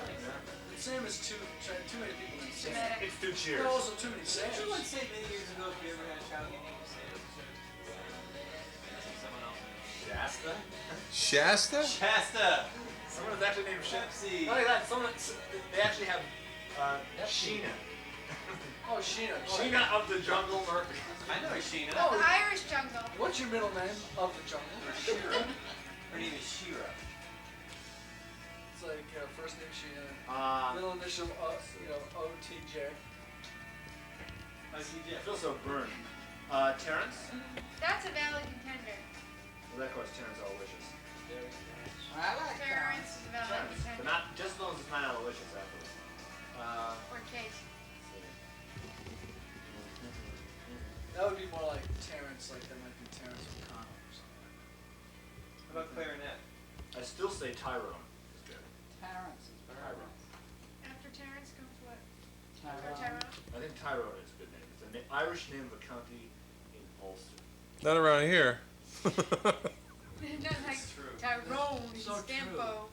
Sam is too many people named Sam. It's 2 cheers. There are also too many Sams. Someone said many years ago if you ever had a child, you name Sam. Someone else. Shasta? Shasta? Shasta. Someone is actually named Shasta. Pepsi. Not only that, they actually have Sheena. Oh, Sheena. Sheena of the Jungle Murphy. I know Sheena. Oh, The Irish jungle. What's your middle name of the jungle? Shira. Her name is Shira. It's like first name Sheena, I middle initial OTJ. feel so burned. Terrence? That's a valid contender. Well, that course, Terrence Aloysius. I like Terrence is a valid Terrence, but contender. not just as long as it's not Aloysius afterwards. Or Case. That would be more like Terrence, like that might be Terrence O'Connor or something. How about clarinet? I still say Tyrone is good. Terrence is very Tyrone. After Terrence comes what? Or Tyrone. Tyrone? I think Tyrone is a good name. It's an Irish name of a county in Ulster. Not around here. Not like true. Tyrone in So Stamford.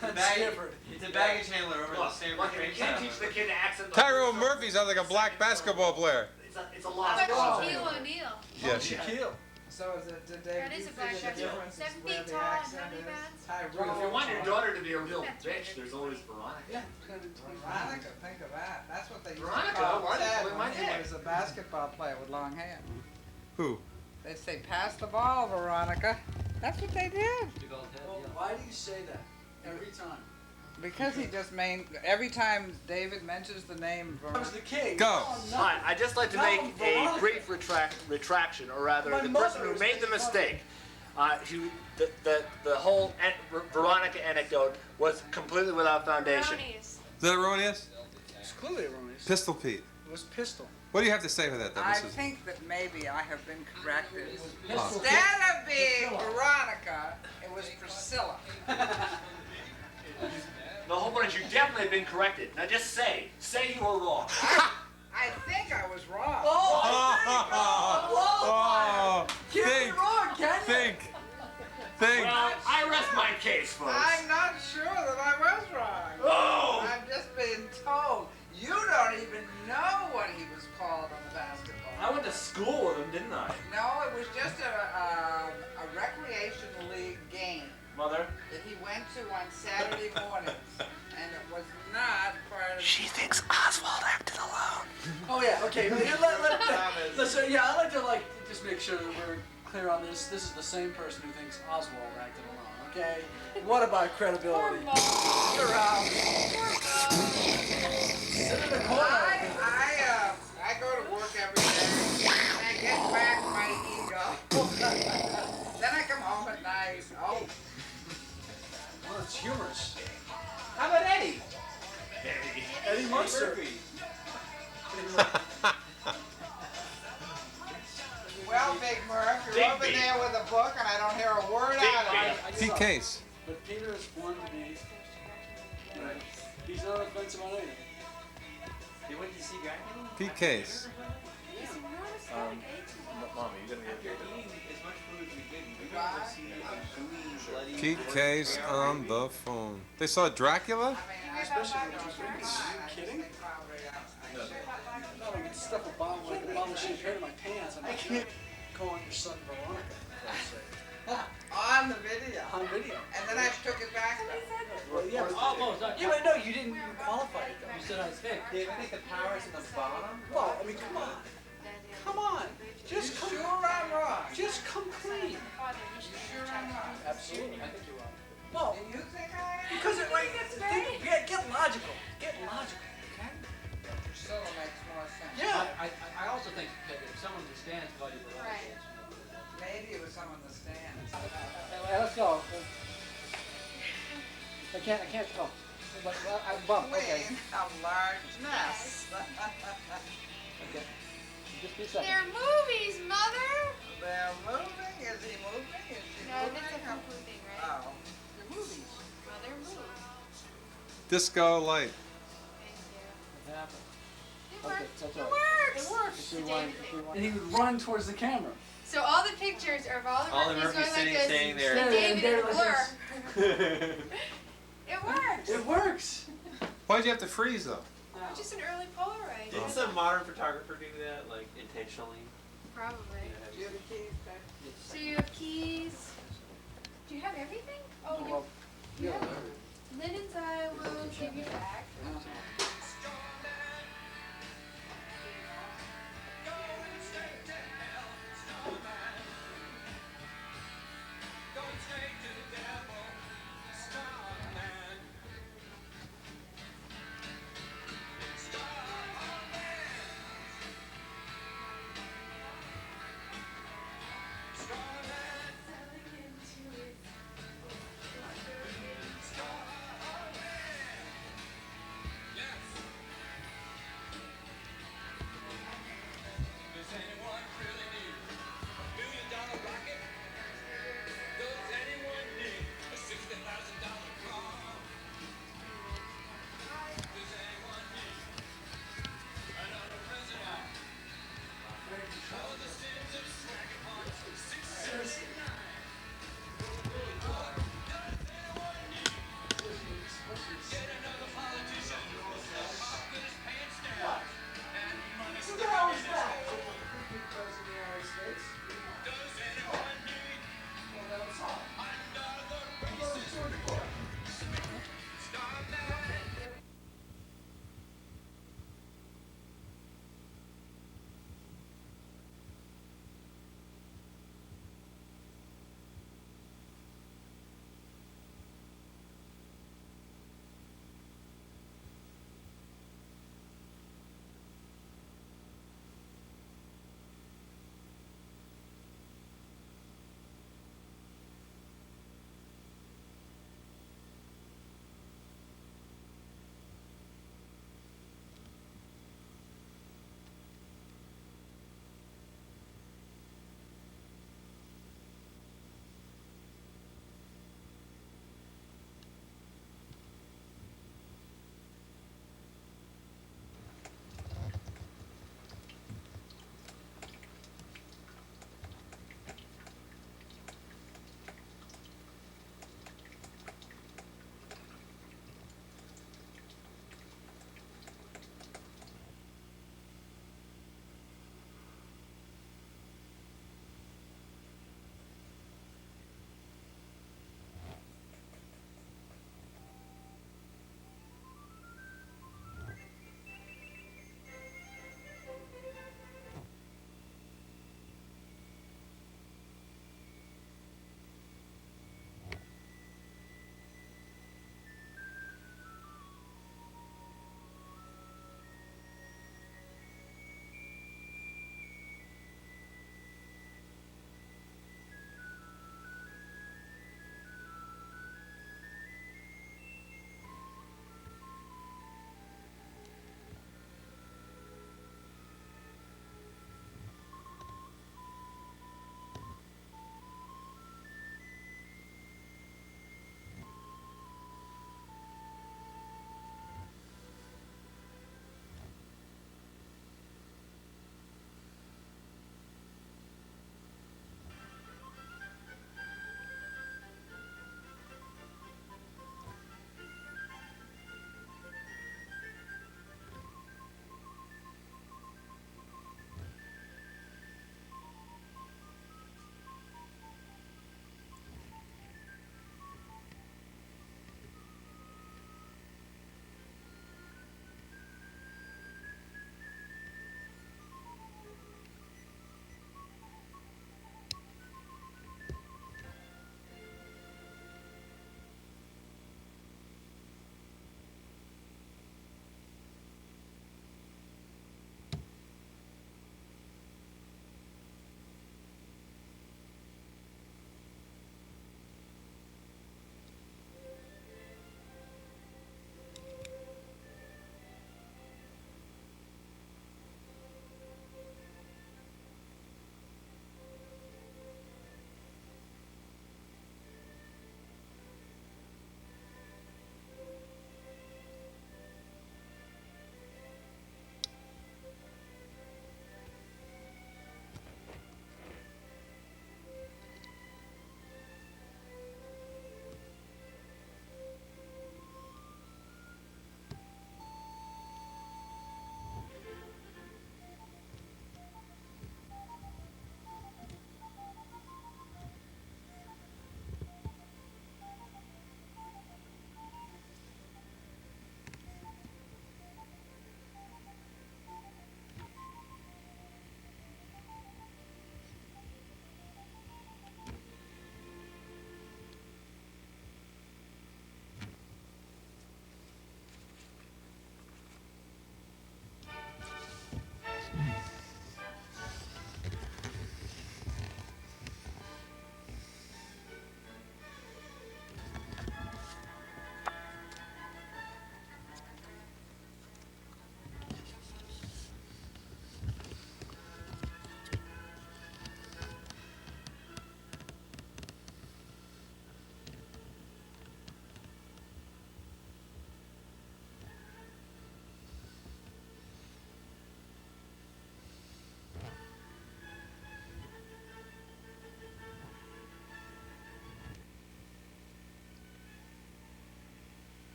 Tyrone. It's a baggage handler over the Stamford train You can't station. teach the kid accent. Tyrone Murphy sounds like a black basketball player. It's a How lost about cause. Shaquille O'Neal? Yeah. Shaquille. So is it, did they That is a black figure the guy. difference is 7 where feet the tall and accent how many is? bands? Tyrone. If you want your daughter to be a real That's bitch, right. there's always Veronica. Yeah. Veronica, think of that. That's what they used Veronica, to call why did Ted you when my he dick? was a basketball player with long hair. Who? They'd say, pass the ball, Veronica. That's what they did. Well, why do you say that every time? Because he just every time David mentions the name I was Veronica. the king. Go. Oh, no. Hi, I'd just like to No, make a Veronica. brief retraction, or rather, My the mother person who is made the making fun of mistake. The whole Veronica anecdote was completely without foundation. Erroneous. Is that erroneous? It's clearly erroneous. Pistol Pete. It was pistol. What do you have to say for that, though, I Mrs.? think that maybe I have been corrected. Ah. Instead of being Veronica, it was Priscilla. The whole point is you definitely have been corrected. Now just say you were wrong. I think I was wrong. Oh, Can't be think, wrong, can you? think. Well, I rest my case, folks. I'm not sure that I was wrong. Oh! I'm just being told. You don't even know what he was called on the basketball. I went to school with him, didn't I? No, it was just a recreation league game Mother? that he went to on Saturday mornings, and it was not part of. thinks Oswald acted alone. Oh yeah, okay. I'd like to just make sure that we're clear on this. This is the same person who thinks Oswald acted alone. Okay. What about credibility? You're out. Sit in the corner. I go to work every day, and I get back my ego. Then I come home at night. Oh, Well, it's humorous. How about Eddie? Eddie Munster. well, Big Murph, you're Big over B. there with a book, and I don't hear a word out of it. Pete Case. But Peter is one to be. He's not offensive on anything. You went to see Dracula? Pete Case. He's not a Mommy, you're gonna You're eating as much food as we did. We went to see a gooey, bloody... Pete Case on the phone. They saw Dracula? Especially when she's drinking. Are you kidding? No, we get stuff a bottle like a bottle of champagne in my pants. I can't call on your son Veronica. For Christ's sake. On the video. On video. And then I took it back. Well, yeah, but, yeah, but no, you didn't qualify it though. You said I think. Did I think the power's in the bottom? Well, I mean, come on. Come on. Just come. Sure I'm wrong. Just come clean. Sure I'm wrong. Absolutely. I think you're wrong. No, Do you think I am? because it like get logical. Get logical, okay? Priscilla makes more sense. Yeah. I also think that if someone in the stands call you for Right. Maybe it was someone in the stands. Let's go. I can't go. But, I bump, okay. Clean a large mess. Okay. Just be a second. They're movies, Mother! They're moving. Is he moving? Is she No, moving? that's a poo-poo thing, right? Oh. They're movies. Mother, move. Disco light. Thank you. What happened? It Okay, worked. that's It all right. works. It works. If we want, if we want. And he would run towards the camera. So all the pictures are of all the All the Murphys Murphys going like sitting this, there. and David in a Like blur. this. It works. It works. Why'd you have to freeze though? It's just an early Polaroid. Didn't some modern photographer do that, like intentionally? Probably. Do you have a key, Beck? So you have keys. Do you have everything? Oh, Well, you yeah. have linens. I will give you back.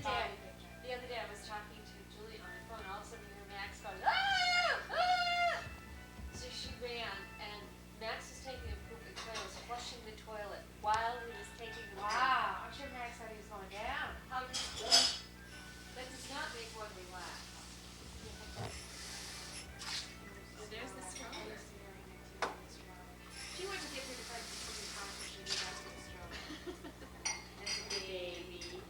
day, I was talking to Julie on the phone, all of a sudden we hear Max going, ah! Ah! So she ran, and Max was taking a poop, and Claire was flushing the toilet while he was taking the poop. Wow, I'm sure Max thought he was going down. How does that does not make one relax. So there's the stroller. She went to get her to find some chicken pie, so she did that to the stroller. As a baby.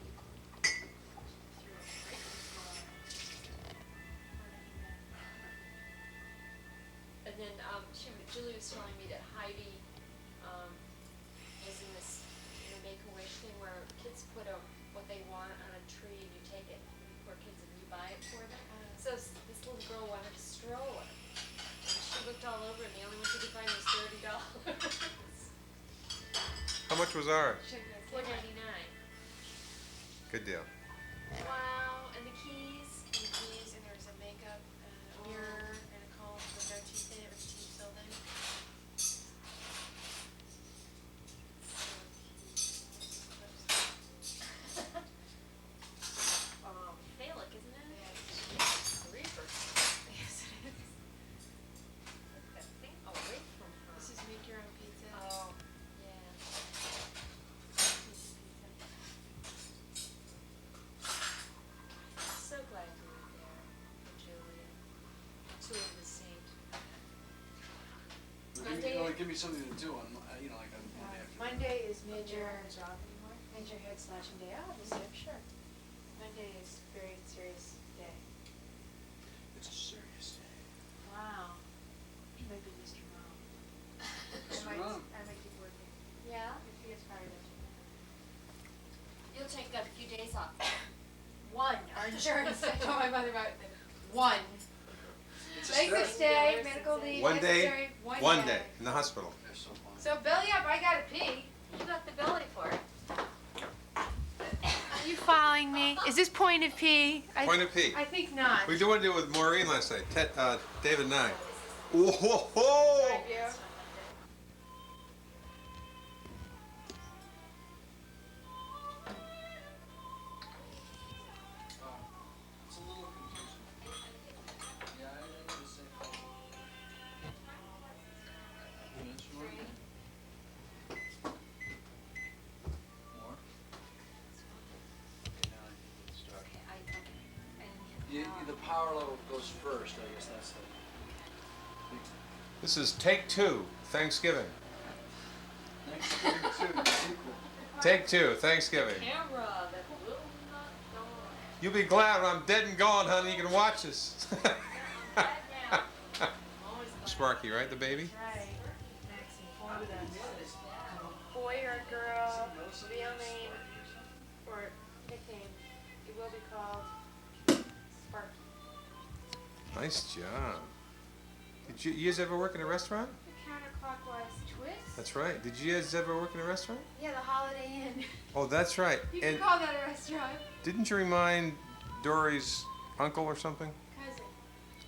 And then Julie was telling me that Heidi is in this Make-A-Wish thing where kids put what they want on a tree and you take it for kids and you buy it for them. So this little girl wanted a stroller. And she looked all over and the only one she could find was $30. How much was ours? $4.99. Good deal. Wow, and the keys, and there's a makeup, mirror, and a comb with our teeth in it, with teeth filled in. Phallic, isn't it? Yeah. Reaper. Yes, it is. What's that thing? Oh, wait from her. This is make your own pizza. Oh, yeah. So glad you were there, and Julia. Two of the saint. Give me something to do on, like on Monday afternoon. Monday is major head slashing day. Oh, this I'm sure. Monday is very serious day. It's a serious day. Wow. You might be Mr. Mom. Mr. Mom. I might keep working. Yeah? If he gets fired, I'll take You'll take a few days off. one. Our insurance, I told my mother about it. One. It's a Exit start. stay, medical leave, One day, necessary, one day in the hospital. They're so fun. So belly up, I gotta pee. You got the belly for it. Are you following me? Is this point of pee? Point of pee. I think not. We wanted to do it with Maureen last night. David and I. Whoa! Right, you? It's a little confusing. Yeah, I did the same thing. Yes, More? Okay, now I think let's start. The power level goes first, I guess that's the big This is take 2, Thanksgiving. Thanksgiving too, the sequel. Take 2, Thanksgiving. Camera that will not go on. You'll be glad when I'm dead and gone, honey. You can watch us. I'm glad now. Always glad. Sparky, right? The baby? Right. Max informed us. Boy or girl, real name, or nickname, it will be called Sparky. Nice job. Did you guys ever work in a restaurant? The counterclockwise twist? That's right. Did you guys ever work in a restaurant? Yeah, the Holiday Inn. Oh, that's right. You can And call that a restaurant. didn't you remind Dory's uncle or something? Cousin.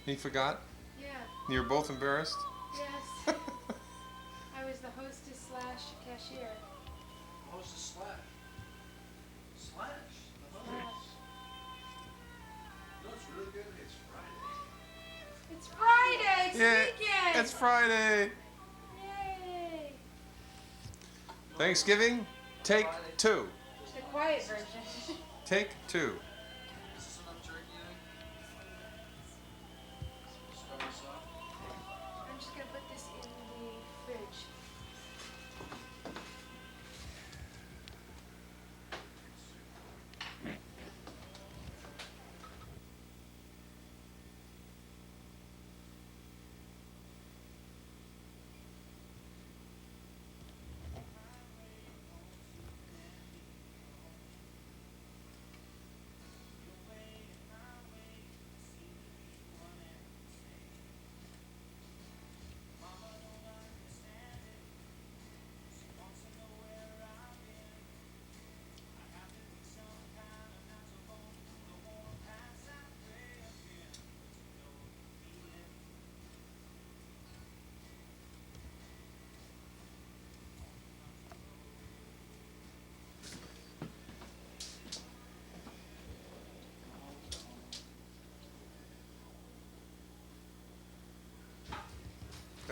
He forgot? Yeah. You were both embarrassed? Yes. I was the hostess slash cashier. What was the slash? Slash? Slash. No, it's really good. It's Friday. It's Friday. It's Yeah, weekend. it's Friday. Yay. Thanksgiving, take 2. The quiet version. Take 2. Is this enough jerky then? Start us off. I'm just gonna put this in the fridge.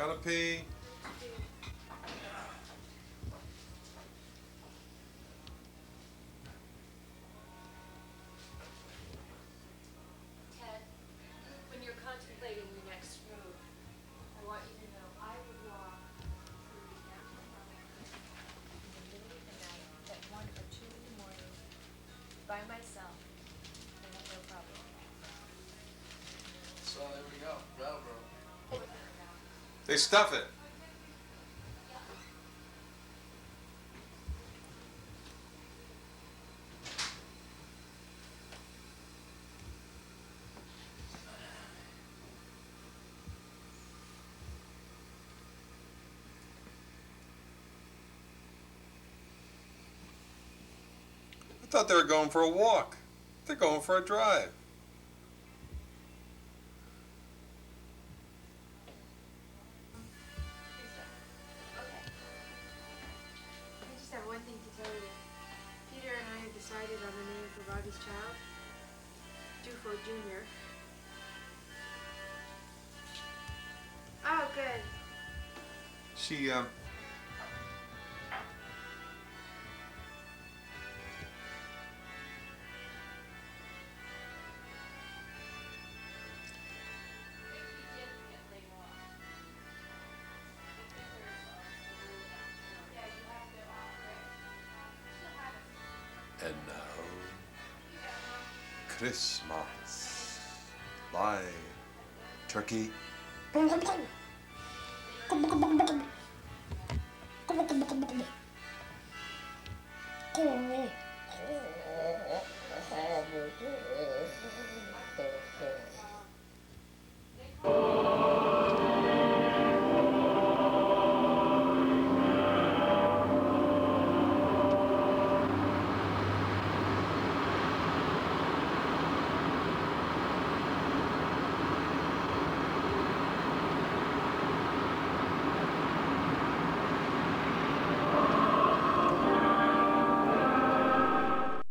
Gotta pee. Ted, when you're contemplating your next move, I want you to know I would walk through downtown Arlington in the middle of the night at 1 or 2 in the morning by myself. I have no problem. So there we go, Brattleboro. They stuff it. I thought they were going for a walk. They're going for a drive. I just have one thing to tell you. Peter and I have decided on the name for Bobby's child. Dufo Jr. Oh, good. She, and now, Christmas. Live turkey.